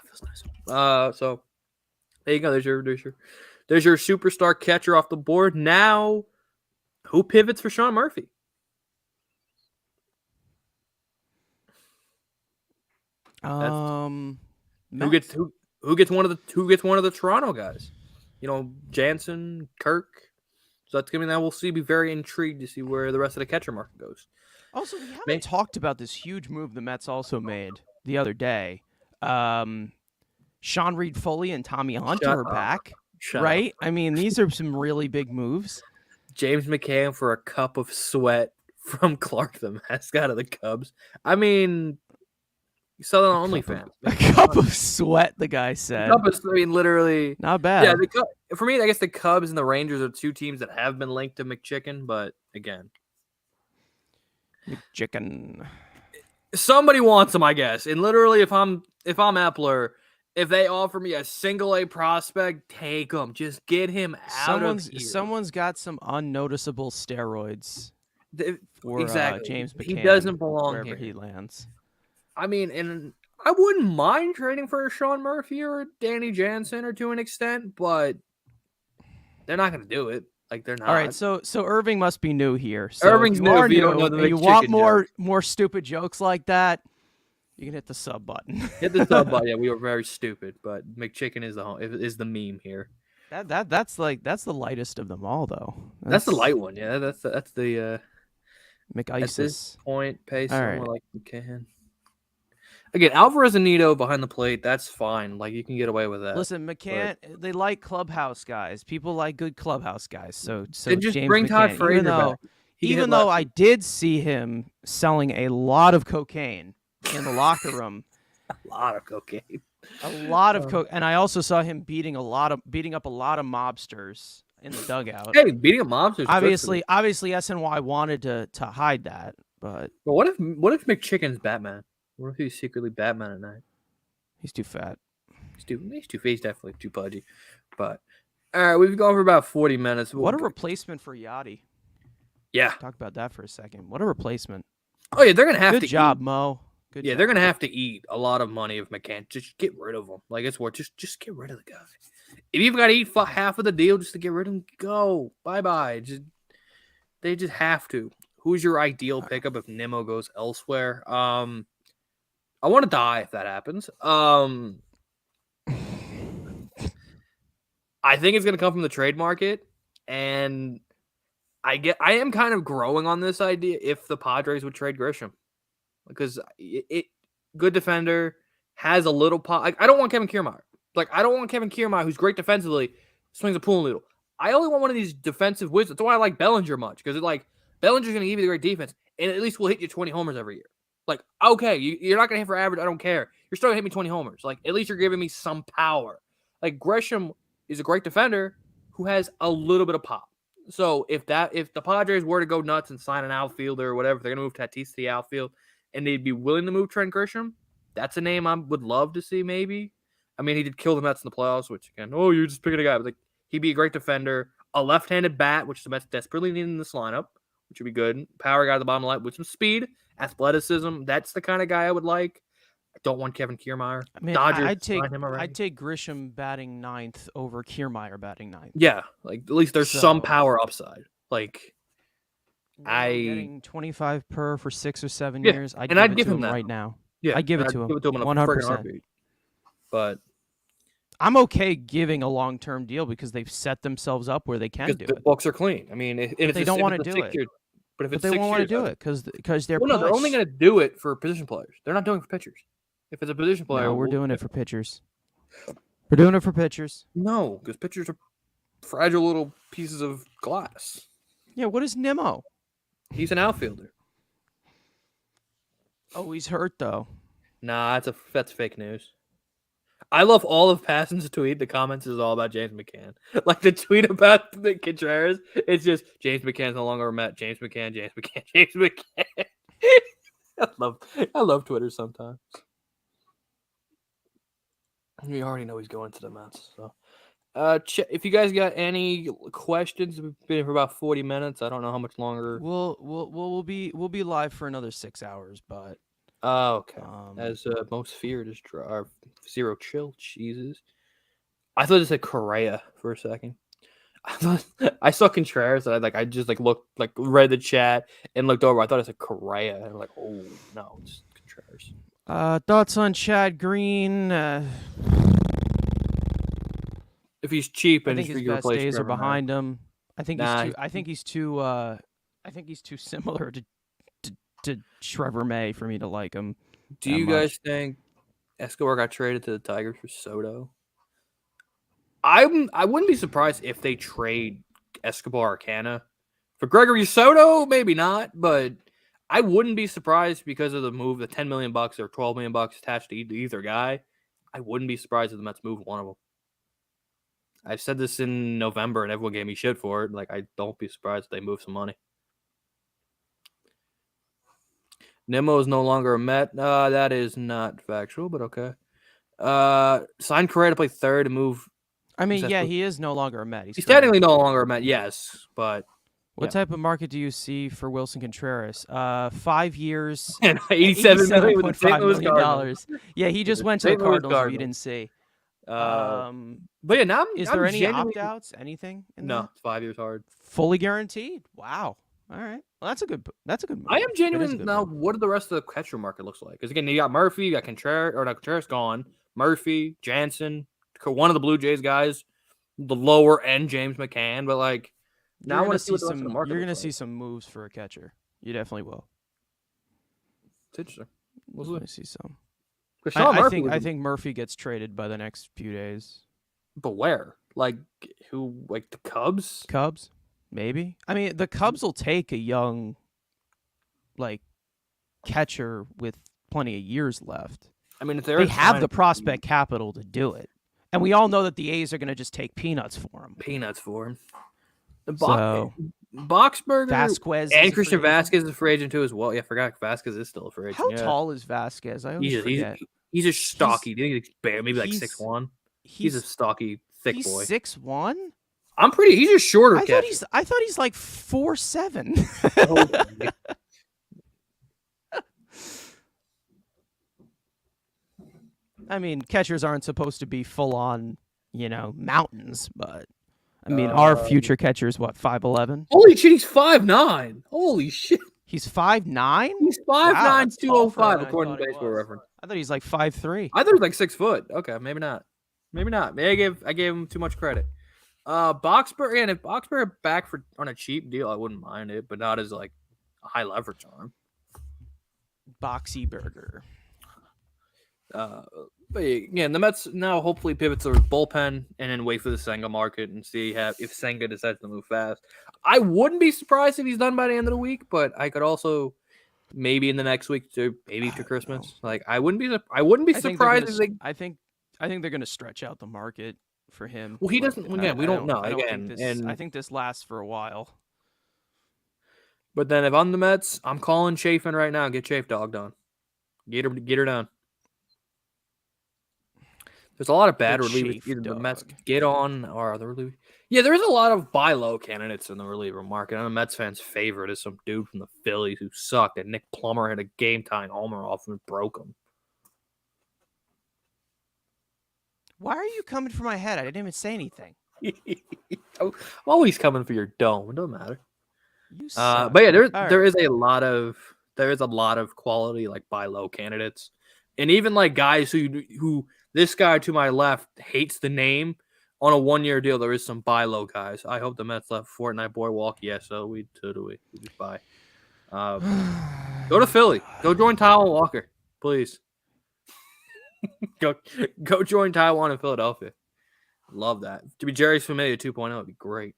Feels nice. So there you go. There's your superstar catcher off the board. Now, who pivots for Sean Murphy? Who gets one of the Toronto guys? Jansen, Kirk. So that's gonna be that. We'll see. Be very intrigued to see where the rest of the catcher market goes. Also, we haven't talked about this huge move the Mets also made the other day. Sean Reed Foley and Tommy Hunter are back, right? I mean, these are some really big moves. James McCann for a cup of sweat from Clark, the mascot of the Cubs. I mean, you saw that on OnlyFans. A cup of sweat, the guy said. Literally. Not bad. Yeah, for me, I guess the Cubs and the Rangers are two teams that have been linked to McChicken, but again. McChicken. Somebody wants him, I guess. And literally, if I'm Epler, if they offer me a single A prospect, take him. Just get him out of here. Someone's got some unnoticeable steroids for Exactly. James McCann. He doesn't belong wherever here. he lands. I mean, and I wouldn't mind trading for a Sean Murphy or a Danny Jansen or to an extent, but they're not going to do it. Like they're not. All right, so Irving must be new here. So Irving's if you new are if you don't know new the and you want McChicken more stupid jokes like that, you can hit the sub button. Hit the sub button. Yeah, we were very stupid, but McChicken is the meme here. That's the lightest of them all, though. That's the light one. Yeah, that's the at this McIsis. point pay All someone right. like you can. Again, Alvarez and Nito behind the plate. That's fine. Like you can get away with that. Listen, McCann. They like clubhouse guys. People like good clubhouse guys. So Then just James bring Todd McCann, Frazier back. even though I did see him selling a lot of cocaine in the locker room. A lot of cocaine. A lot of coke, and I also saw him beating up a lot of mobsters in the dugout. Hey, beating up mobsters. Obviously, SNY wanted to hide that, but what if McChicken's Batman? What if he's secretly Batman at night? he's too fat. He's too fat. He's definitely too pudgy. But all right, we've gone for about 40 minutes. What a replacement for Yachty. Yeah. Talk about that for a second. What a replacement. Oh yeah, they're gonna have to. Good job, Mo. Good job. They're gonna have to eat a lot of money if McCann. Just get rid of him. Like it's worth. Just get rid of the guy. If you've got to eat half of the deal just to get rid of him, go. Bye. They just have to. Who's your ideal pickup if Nimmo goes elsewhere? I want to die if that happens. I think it's gonna come from the trade market, and I am kind of growing on this idea if the Padres would trade Grisham. Because good defender, has a little pop. I don't want Kevin Kiermaier. I don't want Kevin Kiermaier, who's great defensively, swings a pool noodle. I only want one of these defensive wizards. That's why I like Bellinger much. Because Bellinger's going to give you the great defense, and at least will hit you 20 homers every year. Okay, you're not going to hit for average. I don't care. You're still going to hit me 20 homers. At least you're giving me some power. Grisham is a great defender who has a little bit of pop. So if the Padres were to go nuts and sign an outfielder or whatever, they're going to move Tatis to the outfield, and they'd be willing to move Trent Grisham, that's a name I would love to see maybe. I mean, he did kill the Mets in the playoffs, which, again, you're just picking a guy. But he'd be a great defender. A left-handed bat, which the Mets desperately need in this lineup, which would be good. Power guy at the bottom of the line with some speed, athleticism. That's the kind of guy I would like. I don't want Kevin Kiermaier. I mean, Dodgers I'd him take Grisham batting ninth over Kiermaier batting ninth. Yeah, at least there's some power upside. Getting 25 per for 6 or 7 years. I'd give him that right now. Yeah, I'd give it to him. 100%. But I'm okay giving a long-term deal because they've set themselves up where they can do the it. books are clean. I mean, if they don't want to do it. But if it's they won't want to do it because they're they're only going to do it for position players. They're not doing it for pitchers. If it's a position player, no, we're doing it for pitchers. We're doing it for pitchers. No, because pitchers are fragile little pieces of glass. Yeah, what is Nimmo? He's an outfielder. Oh, he's hurt though. Nah, that's fake news. I love all of Passan's tweet. The comments is all about James McCann. The tweet about the Contreras, it's just James McCann's no longer a Met. James McCann. I love Twitter sometimes. We already know he's going to the Mets. So, if you guys got any questions, we've been here for about 40 minutes. I don't know how much longer. We'll be live for another 6 hours, but. Okay. As most feared is Zero Chill. Jesus. I thought it said Correa for a second. I saw Contreras and I just looked read the chat and looked over. I thought it said Correa and I'm like, oh no, it's Contreras. Thoughts on Chad Green? If he's cheap and I think his best days are behind him. I think he's too similar to Trevor May for me to like him. Do you guys think Escobar got traded to the Tigers for Soto? I wouldn't be surprised if they trade Escobar or Canna. For Gregory Soto, maybe not, but I wouldn't be surprised because of the move, the $10 million or $12 million attached to either guy. I wouldn't be surprised if the Mets move one of them. I've said this in November, and everyone gave me shit for it. I don't be surprised if they move some money. Nimmo is no longer a Met. That is not factual, but okay. Sign Correa to play third and move. I mean, he is no longer a Met. He's technically no longer a Met, yes, but What type of market do you see for Wilson Contreras? 5 years, And 87 million with the St. $87.5 Louis million Cardinals. dollars. Yeah, he just went to the St. Louis Cardinals. If you Cardinals. didn't see. Uh, Um, but yeah, now is I'm there any genuinely opt-outs? Anything in no. that? It's 5 years hard. Fully guaranteed. Wow. All right. Well, that's a good. That's a good move. I am It is a genuine good now. move. What do the rest of the catcher market looks like? Because again, you got Murphy, you got Contreras, or not Contreras gone. Murphy, Jansen, one of the Blue Jays guys, the lower end James McCann. But like now, I want to see what the rest of the market. You're gonna looks see like. some moves for a catcher. You definitely will. It's interesting. We'll definitely see some. 'Cause Sean Murphy I think Murphy gets traded by the next few days. but where? Like who? Like the Cubs? Cubs, maybe. I mean, the Cubs will take a young, like, catcher with plenty of years left. I mean, if They have the prospect capital to do it, and we all know that the A's are going to just take peanuts for him. Peanuts for him. So Boxberger Vasquez and Christian Vasquez is a free agent too as well. Yeah, I forgot Vasquez is still a free agent. How yeah. tall is Vasquez? I always forget. He's a stocky. Do you think he's maybe like 6'1"? He's a stocky, thick boy. 6'1"? He's a shorter catcher. I thought he's like 4'7". I mean, catchers aren't supposed to be full on, mountains, but I mean, our future catcher's what, 5'11"? Holy shit, he's 5'9". Holy shit. He's 5'9"? He's 5'9", 205 according to he Baseball was. Reference. I thought he's like 5'3". I thought he was like 6 foot. Okay, maybe not. Maybe I gave him too much credit. Boxberger, and if Boxberger back on a cheap deal, I wouldn't mind it, but not as like a high leverage on him. Boxy Burger. But again, the Mets now hopefully pivot to their bullpen and then wait for the Senga market and see if Senga decides to move fast. I wouldn't be surprised if he's done by the end of the week, but I could also maybe in the next week to Christmas. Like I wouldn't be surprised if they. I think they're going to stretch out the market for him. Well, he doesn't. Again, we don't know. I think this lasts for a while. But then if I'm the Mets, I'm calling Chafin right now. Get Chafe Dog done. Get her done. There's a lot of bad relievers. Either the Mets get on or the reliever. Yeah, there is a lot of buy low candidates in the reliever market. I'm a Mets fan's favorite is some dude from the Phillies who sucked, and Nick Plummer had a game-tying homer off and broke him. Why are you coming for my head? I didn't even say anything. I'm always coming for your dome. It doesn't matter. You suck. But yeah, there is a lot of quality like buy low candidates, and even like guys who this guy to my left hates the name on a 1-year deal. There is some buy low guys. I hope the Mets left Fortnite Boardwalk. Yes, so we just buy. Go to Philly. Go join Taiwan Walker, please. Go join Taiwan in Philadelphia. Love that. To be Jerry's Familia 2.0 would be great.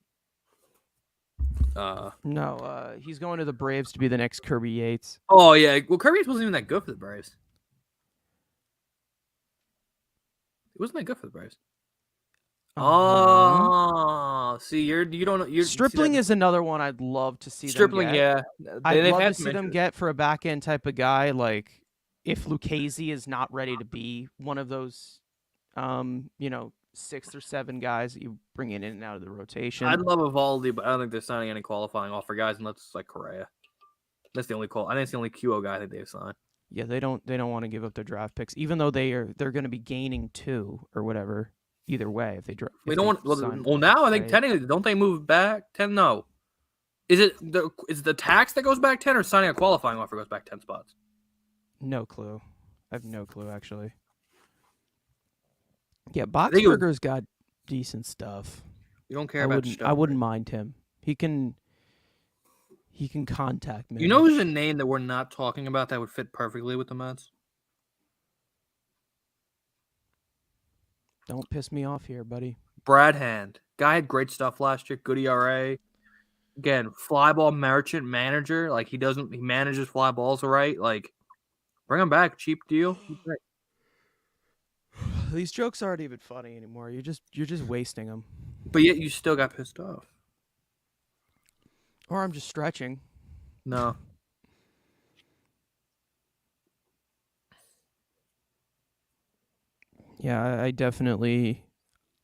No, he's going to the Braves to be the next Kirby Yates. Oh yeah, well Kirby Yates wasn't even that good for the Braves. It wasn't that good for the Braves. Oh, see, you don't know. Stripling is another one I'd love to see. Stripling, them get. yeah, I'd love to see them get for a back end type of guy. Like if Lucchesi is not ready to be one of those, 6 or 7 guys that you bring in and out of the rotation. I'd love Evaldi, but I don't think they're signing any qualifying offer guys unless it's like Correa. That's the only call. I think it's the only QO guy that they've signed. Yeah, they don't want to give up their draft picks, even though they're going to be gaining 2 or whatever. Either way, if they draft, we don't want. Well, now I think technically, don't they move back 10? No, is it the tax that goes back 10, or signing a qualifying offer goes back 10 spots? No clue. I have no clue actually. Yeah, Boxberger's got decent stuff. You don't care about stuff. I wouldn't mind him. He can contact me. You know who's a name that we're not talking about that would fit perfectly with the Mets? Don't piss me off here, buddy. Brad Hand. Guy had great stuff last year. Good ERA. Again, fly ball merchant manager. Like he manages fly balls all right. Like bring him back, cheap deal. These jokes aren't even funny anymore. You're just wasting them. But yet you still got pissed off. Or I'm just stretching. No. Yeah, I definitely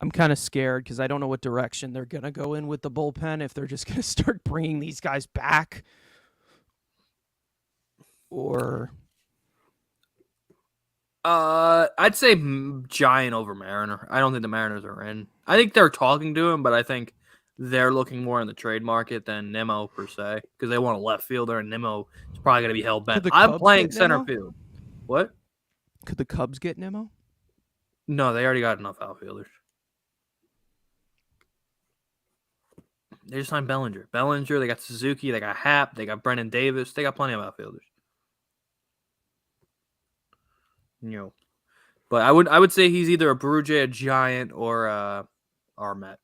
I'm kind of scared because I don't know what direction they're going to go in with the bullpen, if they're just going to start bringing these guys back or I'd say Giant over Mariner. I don't think the Mariners are in. I think they're talking to him, but I think they're looking more in the trade market than Nimmo per se, because they want a left fielder, and Nimmo is probably going to be held Could bent. the I'm Cubs playing get center Nimmo? field. What? Could the Cubs get Nimmo? No, they already got enough outfielders. They just signed Bellinger. They got Suzuki, they got Happ, they got Brennan Davis. They got plenty of outfielders. But I would say he's either a Blue Jay, a Giant, or our Met.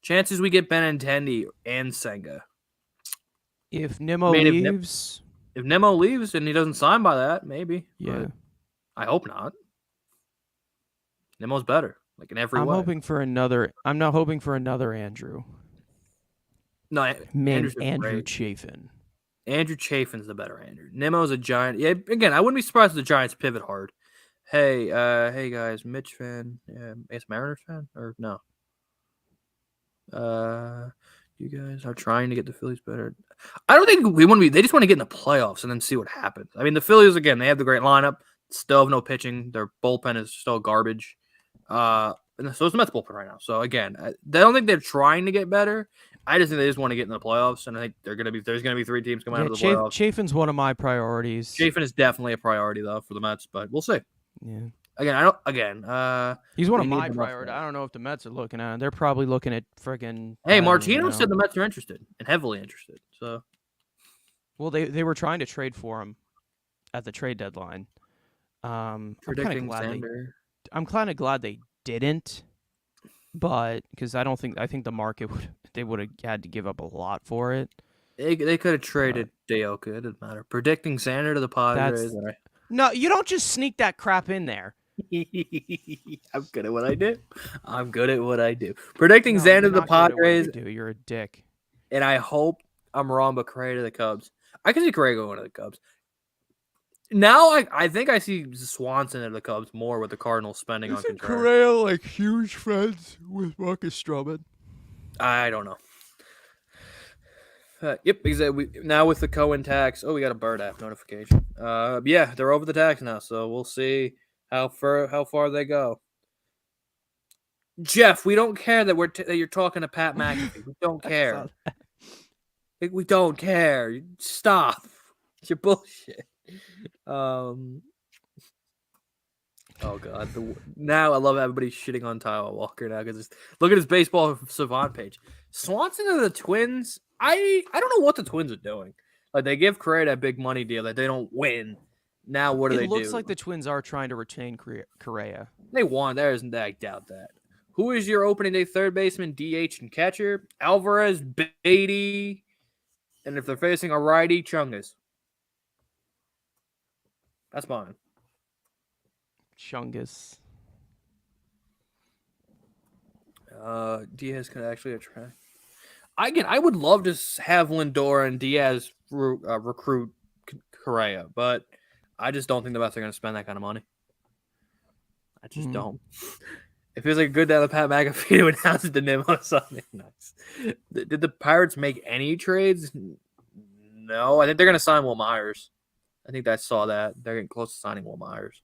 Chances we get Benintendi and Senga. If Nimmo Man, leaves, if Nimmo leaves and he doesn't sign by that, maybe. yeah. But I hope not. Nimmo's better, like in every way. I'm not hoping for another Andrew. No, Named Andrew's Andrew great. Chafin. Andrew Chafin's the better Andrew. Nimmo's a Giant. Yeah, again, I wouldn't be surprised if the Giants pivot hard. Hey guys, Mitch fan. Is Mariners fan or no? You guys are trying to get the Phillies better. I don't think we want to be. They just want to get in the playoffs and then see what happens. I mean, the Phillies again, they have the great lineup. Still have no pitching. Their bullpen is still garbage. And so is the Mets bullpen right now. So again, I don't think they're trying to get better. I just think they just want to get in the playoffs, and I think there's gonna be 3 teams coming out of the playoffs. Chafin's one of my priorities. Chafin is definitely a priority though for the Mets, but we'll see. Yeah. Again, I don't. Again, he's one of my priorities. I don't know if the Mets are looking at him. They're probably looking at friggin'. Hey, Martino said the Mets are interested and heavily interested. So, well, they were trying to trade for him at the trade deadline. I'm kind of glad they didn't, but because I think the market would have had to give up a lot for it. They could have traded Dayoka. It didn't matter. Predicting Sander to the Padres. No, you don't just sneak that crap in there. I'm good at what I do. Predicting Xander to the Padres. You're a dick. And I hope I'm wrong, but Correa to the Cubs. I can see Correa going to the Cubs. Now I think I see Swanson at the Cubs more with the Cardinals spending on Contreras. Correa like huge friends with Marcus Stroman? I don't know. Yep, exactly. Now with the Cohen tax. Oh, we got a Bird app notification. Yeah, they're over the tax now, so we'll see how far they go. Jeff, we don't care that you're talking to Pat McAfee. We don't care. We don't care. Stop. It's your bullshit. Oh god. Now I love everybody shitting on Tyler Walker now because look at his baseball savant page. Swanson to the Twins. I don't know what the Twins are doing. Like they give Correa that big money deal that they don't win. Now what do they do? It looks like the Twins are trying to retain Correa. They won. I doubt that. Who is your opening day third baseman, DH, and catcher? Alvarez, Beatty, and if they're facing a righty, Chungus. That's mine. Chungus. Diaz could actually attract. I would love to have Lindor and Diaz recruit Correa, but I just don't think the Mets are going to spend that kind of money. I just don't. It feels like a good day to Pat McAfee to announce the Nimmo something nice. Did the Pirates make any trades? No, I think they're going to sign Will Myers. I think I saw that. They're getting close to signing Will Myers.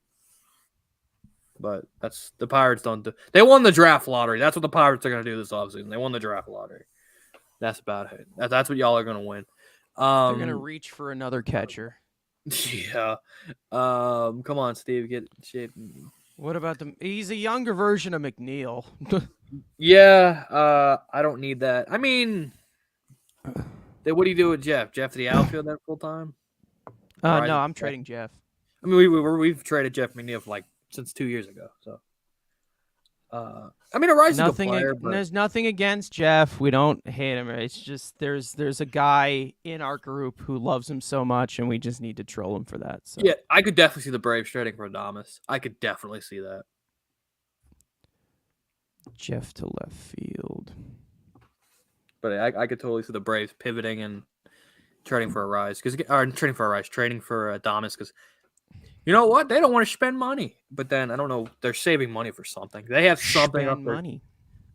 But that's the Pirates don't do. They won the draft lottery. That's what the Pirates are going to do this offseason. They won the draft lottery. That's about it. That's what y'all are going to win. They're going to reach for another catcher. Yeah. Come on, Steve. Get in shape. What about he's a younger version of McNeil. Yeah. I don't need that. I mean, what do you do with Jeff? Jeff to the outfield that full time? No, I'm trading Jeff. I mean, we've traded Jeff McNeil for since 2 years ago. So, I mean, Arise is a good player. There's nothing against Jeff. We don't hate him. It's just there's a guy in our group who loves him so much, and we just need to troll him for that. So. Yeah, I could definitely see the Braves trading for Adames. I could definitely see that. Jeff to left field. But I could totally see the Braves pivoting and trading for Adames because You know what? They don't want to spend money, but then I don't know. They're saving money for something. They have something up Spend there. money.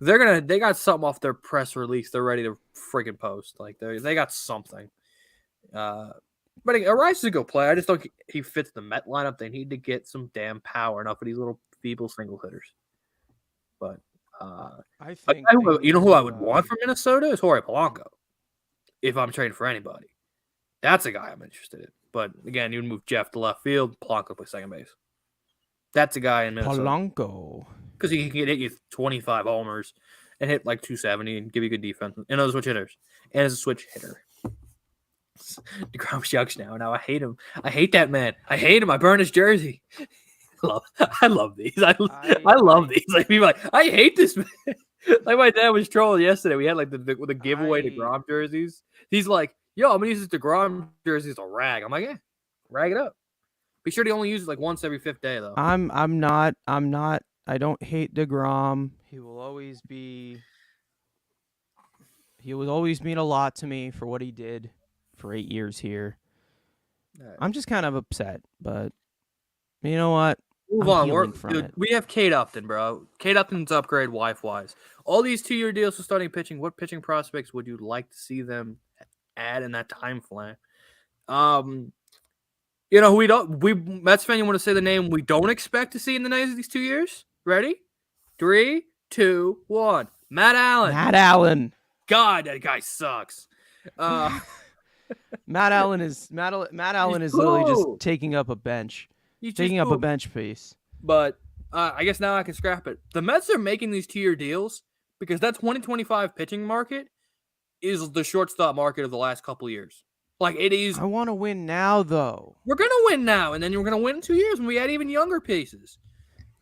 They got something off their press release. They're ready to freaking post. Like they got something. But Arias is a good player. I just don't. He fits the Met lineup. They need to get some damn power enough of these little feeble single hitters. But I think you know who I would want from Minnesota is Jorge Polanco. If I'm trading for anybody, that's a guy I'm interested in. But again, you move Jeff to left field, Polanco play second base. That's a guy in Minnesota. Polanco. Because he can hit you 25 homers and hit like 270 and give you good defense. And those switch hitters. And as a switch hitter. DeGrom shucks now. Now I hate him. I hate that man. I hate him. I burn his jersey. I love these. I love these. Like people are like, I hate this man. Like my dad was trolling yesterday. We had like the giveaway DeGrom jerseys. He's like, yo, I'm gonna use this DeGrom jersey as a rag. I'm like, yeah, rag it up. Be sure to only use it like once every 5th day though. I'm not. I don't hate DeGrom. He will always mean a lot to me for what he did for 8 years here. Right. I'm just kind of upset, but you know what? Move on. We have Kate Upton, bro. Kate Upton's upgrade wife-wise. All these 2-year deals for starting pitching. What pitching prospects would you like to see them add in that time frame? You know, Metsfan, you want to say the name we don't expect to see in the next these 2 years? Ready? 3, 2, 1. Matt Allen. Matt Allen. God, that guy sucks. Matt Allen is literally just taking up a bench. He's taking up a bench piece. But I guess now I can scrap it. The Mets are making these 2-year deals because that 2025 pitching market is the shortstop market of the last couple of years. Like it is. I want to win now, though. We're gonna win now, and then we're gonna win in 2 years when we add even younger pieces.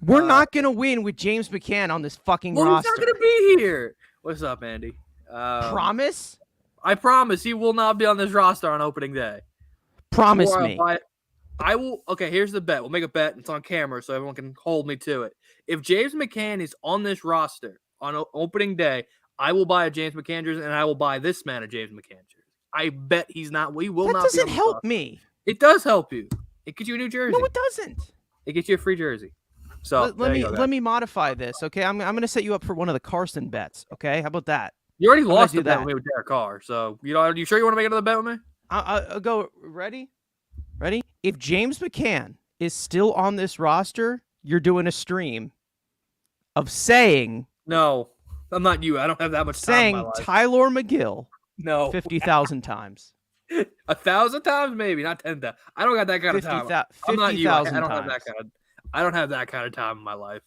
We're not gonna win with James McCann on this fucking roster. He's not gonna be here. What's up, Andy? Promise? I promise he will not be on this roster on opening day. Promise me. I will. Okay, here's the bet. We'll make a bet. It's on camera, so everyone can hold me to it. If James McCann is on this roster on opening day, I will buy a James McCann jersey, and I will buy this man a James McCann jersey. I bet he's not. We will not. That doesn't help me. It does help you. It gets you a new jersey. No, it doesn't. It gets you a free jersey. So let me modify this. Okay, I'm gonna set you up for one of the Carson bets. Okay, how about that? You already lost the bet with me with Derek Carr. So are you sure you want to make another bet with me? I'll go. Ready? If James McCann is still on this roster, you're doing a stream of saying no. I'm not you. I don't have that much time. Saying Tyler McGill. No. 50,000 times. 1,000 times, maybe, not 10,000. I don't got that kind of time. I'm not you. I don't have that kind of. I don't have that kind of time in my life.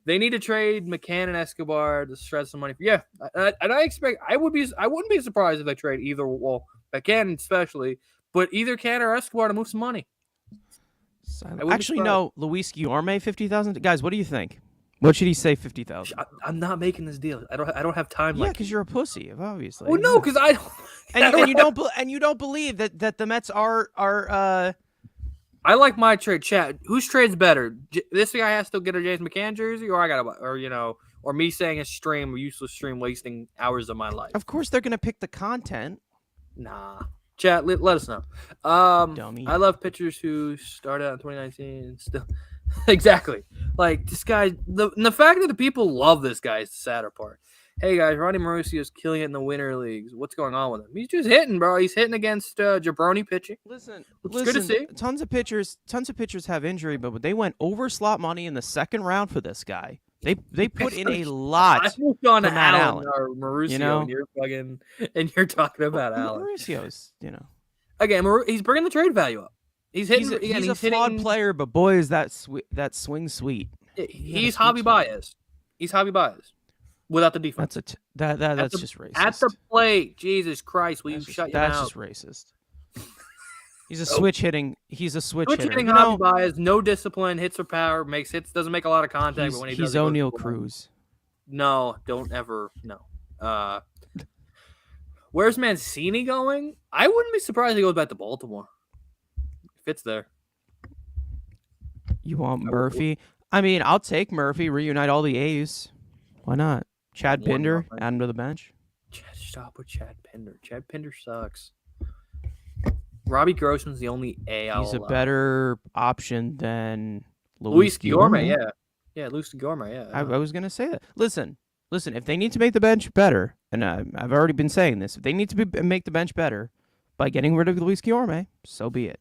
They need to trade McCann and Escobar to shred some money. Yeah, and I wouldn't be surprised if they trade either. Well, McCann especially, but either Can or Escobar to move some money. Actually, no. Luis Guillorme, 50,000. Guys, what do you think? What should he say? 50,000. I'm not making this deal. I don't have time. Yeah, because you're a pussy, obviously. Well, no, because I don't. And you don't believe that the Mets are. I like my trade. Chat. Whose trade's better? This guy has to get a James McCann jersey, or I gotta, or me saying a useless stream, wasting hours of my life. Of course, they're gonna pick the content. Nah. Chat, let us know. Dummy. I love pitchers who started out in 2019 and still. Exactly. Like this guy, the fact that the people love this guy is the sadder part. Hey guys, Ronnie Mauricio's killing it in the winter leagues. What's going on with him? He's just hitting, bro. He's hitting against jabroni pitching. Listen, good to see. Tons of pitchers have injury, but they went over slot money in the second round for this guy. They put in a lot. I moved on to Allen or Mauricio, and you're talking about Allen. Mauricio's, Again, he's bringing the trade value up. He's hitting. He's a flawed player, but boy, is that swing sweet. He's hobby biased. He's hobby biased without the defense. That's just racist. At the plate, Jesus Christ, will you shut your mouth? That's just racist. He's a switch hitting. He's a switch hitter. Hitting hobby bias, no discipline, hits for power, makes hits, doesn't make a lot of contact. But when he's O'Neal Cruz. No, don't ever no. Where's Mancini going? I wouldn't be surprised if he goes back to Baltimore. Fits there. You want Murphy? I mean, I'll take Murphy. Reunite all the A's. Why not? Chad Pinder, add him to the bench. Stop with Chad Pinder. Chad Pinder sucks. Robbie Grossman's the only A. He's a better option than Luis Guillorme. Guillorme. Yeah, Luis Guillorme. Yeah, I was gonna say that. Listen. If they need to make the bench better, and I've already been saying this, if they need to make the bench better by getting rid of Luis Guillorme, so be it.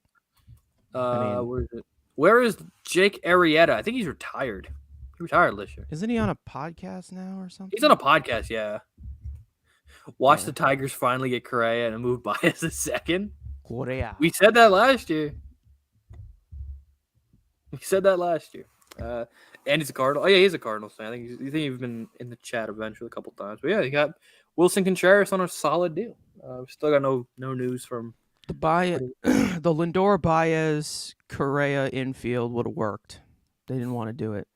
Where is it? Where is Jake Arrieta? I think he's retired. He retired this year. Isn't he on a podcast now or something? He's on a podcast, yeah. Watch the Tigers finally get Correa and move Baez a second. Correa. We said that last year. And he's a Cardinal. Oh, yeah, he's a Cardinals fan. I think he's been in the chat eventually a couple times. But, yeah, he got Wilson Contreras on a solid deal. Still got no news from the the Lindor Baez Correa infield would have worked. They didn't want to do it.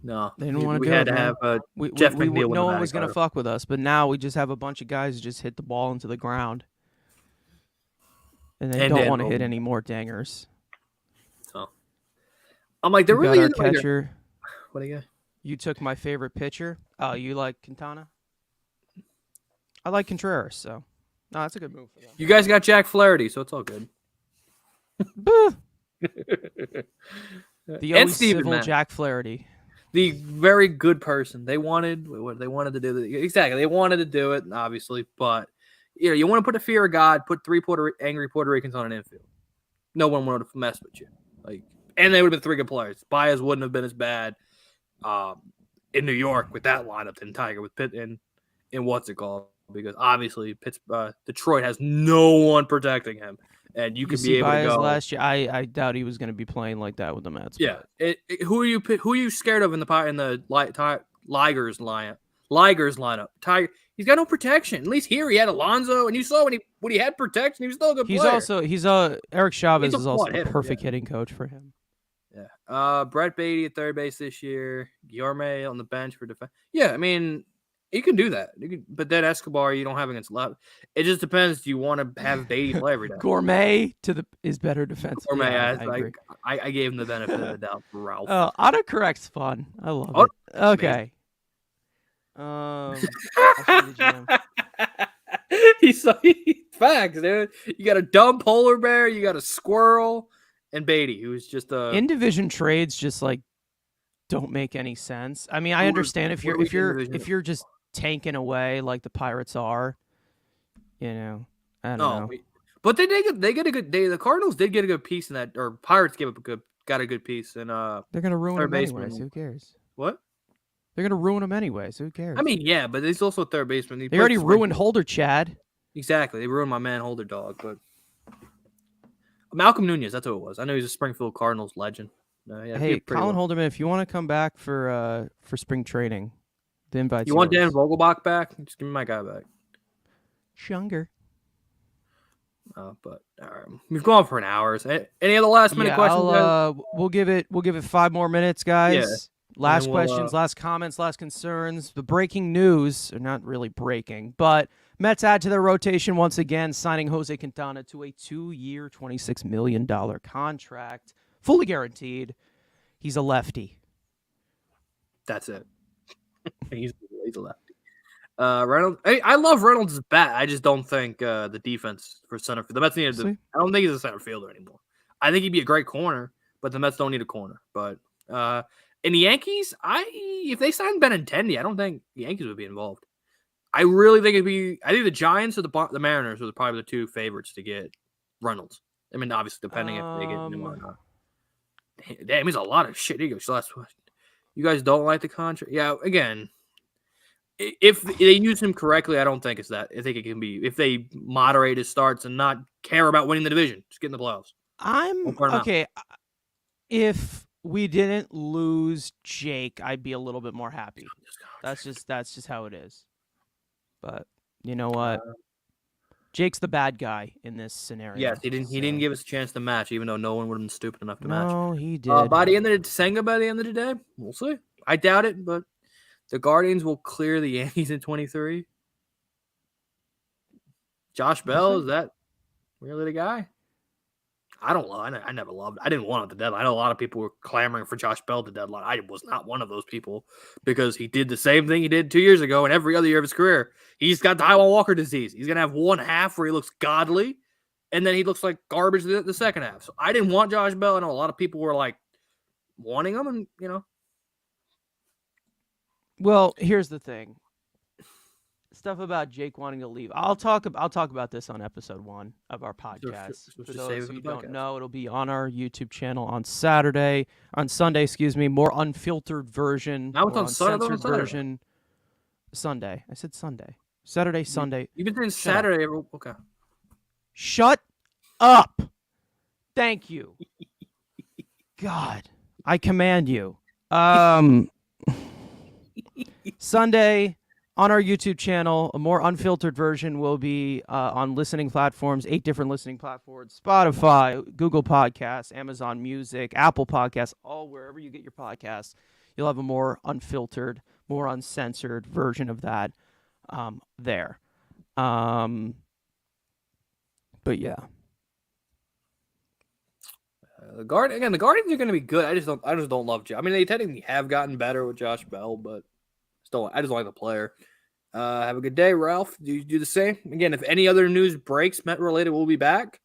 No, they didn't want to do it. We had to have Jeff McNeil. No one was going to fuck with us, but now we just have a bunch of guys who just hit the ball into the ground. And they don't want to hit any more dingers. So I'm like, they're really our catcher. What do you got? You took my favorite pitcher. Oh, you like Quintana? I like Contreras, so no, that's a good move for them. You guys got Jack Flaherty, so it's all good. The always civil Jack Flaherty. The very good person. They wanted to do. Exactly. They wanted to do it, obviously, but you want to put a fear of God, put 3 angry Puerto Ricans on an infield. No one would have messed with you. And they would have been 3 good players. Baez wouldn't have been as bad in New York with that lineup than Tiger with Pitt and what's it called? Because obviously Detroit has no one protecting him. And you could be able to go. Last year, I doubt he was going to be playing like that with the Mets. Yeah, who are you scared of in the Ligers lineup? Tiger, he's got no protection. At least here he had Alonso, and you saw when he had protection, he was still a good player. Eric Chavez is also a perfect hitting coach for him. Yeah. Brett Beatty at third base this year. Guillorme on the bench for defense. Yeah, I mean, you can do that. But then Escobar, you don't have against left. It just depends. Do you want to have Beatty play every day? Gourmet is better defensive. Gourmet, yeah, I gave him the benefit of the doubt for Ralph. Autocorrect's fun. I love it. Okay. He's facts, dude. You got a dumb polar bear, you got a squirrel, and Beatty, who's just a in division trades. Just don't make any sense. I mean, I understand if you're just tanking away like the Pirates are. I don't know. But they get a good. The Cardinals did get a good piece in that, or Pirates got a good piece, and they're gonna ruin him anyways. Who cares? What? They're gonna ruin him anyways. Who cares? I mean, yeah, but he's also a third baseman. They already ruined Holder, Chad. Exactly, they ruined my man Holder Dog, but Malcolm Nunez, that's who it was. I know he's a Springfield Cardinals legend. Hey, Colin Holderman, if you want to come back for spring training, the invite's You want Dan Vogelbach back? Just give me my guy back. Shunger. But we've gone for an hour. Any other last minute questions? We'll give it 5 more minutes, guys. Yeah. Last questions, last comments, last concerns. The breaking news, or not really breaking, but Mets add to their rotation once again, signing Jose Quintana to a 2-year, $26 million contract, fully guaranteed. He's a lefty. That's it. He's a lefty. Reynolds. I love Reynolds' bat. I just don't think the defense for center field. The Mets need. I don't think he's a center fielder anymore. I think he'd be a great corner, but the Mets don't need a corner. But in the Yankees, if they signed Benintendi, I don't think the Yankees would be involved. I really think it'd be. I think the Giants or the Mariners are probably the 2 favorites to get Reynolds. I mean, obviously depending if they get him or not. Damn, he's a lot of shit. Here you go. You guys don't like the contract? Yeah. Again. If they use him correctly, I don't think it's that. I think it can be if they moderate his starts and not care about winning the division, just get in the playoffs. Okay. If we didn't lose Jake, I'd be a little bit more happy. That's just how it is. But you know what? Jake's the bad guy in this scenario. Yes, he didn't give us a chance to match, even though no one would have been stupid enough to match. No, he did. By the end of the day, we'll see. I doubt it, but. The Guardians will clear the Yankees in 23. Josh Bell, is that really the guy? I don't love. I never loved. I didn't want it at the deadline. I know a lot of people were clamoring for Josh Bell at the deadline. I was not one of those people because he did the same thing he did 2 years ago and every other year of his career. He's got Taiwan Walker disease. He's gonna have one half where he looks godly, and then he looks like garbage the second half. So I didn't want Josh Bell. I know a lot of people were like wanting him, and Well, here's the thing. Stuff about Jake wanting to leave. I'll talk about this on episode 1 of our podcast. So For just those save it of for you the who don't podcast. know, it'll be on our YouTube channel on Sunday, more unfiltered version. Now it's or on Saturday or uncensored Saturday? version. Sunday. I said Sunday. Saturday, Sunday. You've been saying Shut up. Saturday. Okay. Shut up. Thank you. God, I command you. Sunday on our YouTube channel, a more unfiltered version will be on listening platforms, 8 different listening platforms: Spotify, Google Podcasts, Amazon Music, Apple Podcasts, all wherever you get your podcasts. You'll have a more unfiltered, more uncensored version of that there. But yeah. The Guardians are going to be good. I just don't love Josh. I mean, they technically have gotten better with Josh Bell, but I just don't like the player. Have a good day, Ralph. Do you do the same? Again, if any other news breaks Met related, we'll be back.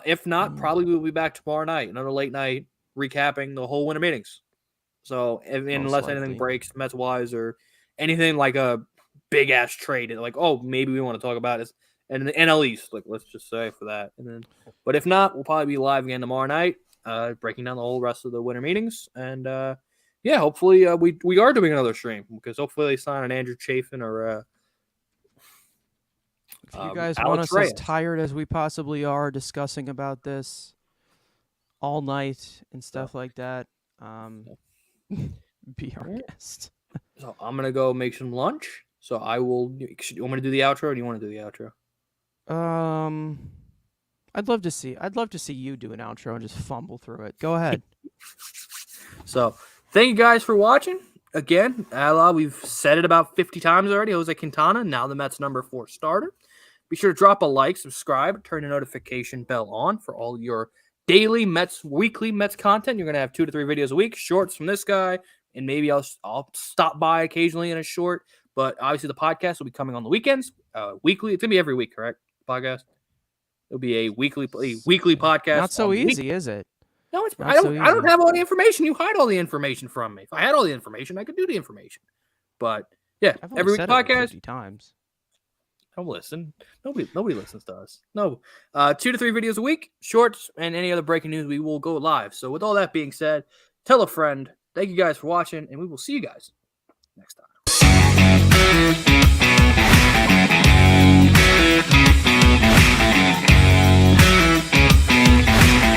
If not, probably we'll be back tomorrow night, another late night recapping the whole winter meetings. So unless anything breaks Mets wise or anything like a big ass trade, like maybe we want to talk about it, and the NL East, like let's just say for that, and then. But if not, we'll probably be live again tomorrow night, breaking down the whole rest of the winter meetings, and hopefully we are doing another stream because hopefully they sign an Andrew Chafin or. If you guys Alex want us Reyes. as tired as we possibly are discussing about this all night and stuff like that, be our guest. So I'm gonna go make some lunch. So I will. You want me to do the outro, or do you want to do the outro? I'd love to see you do an outro and just fumble through it. Go ahead. So thank you guys for watching. Again, we've said it about 50 times already. Jose Quintana, now the Mets number 4 starter. Be sure to drop a like, subscribe, turn the notification bell on for all your daily weekly Mets content. You're going to have 2 to 3 videos a week, shorts from this guy, and maybe I'll stop by occasionally in a short. But obviously the podcast will be coming on the weekends, weekly. It's going to be every week, correct? Podcast? It'll be a weekly podcast. Not so easy, is it? No, I don't have all the information. You hide all the information from me. If I had all the information, I could do the information. But yeah, I've only every week said it like podcast. 50 times. Don't listen. Nobody listens to us. No. 2 to 3 videos a week, shorts, and any other breaking news, we will go live. So with all that being said, tell a friend. Thank you guys for watching, and we will see you guys next time.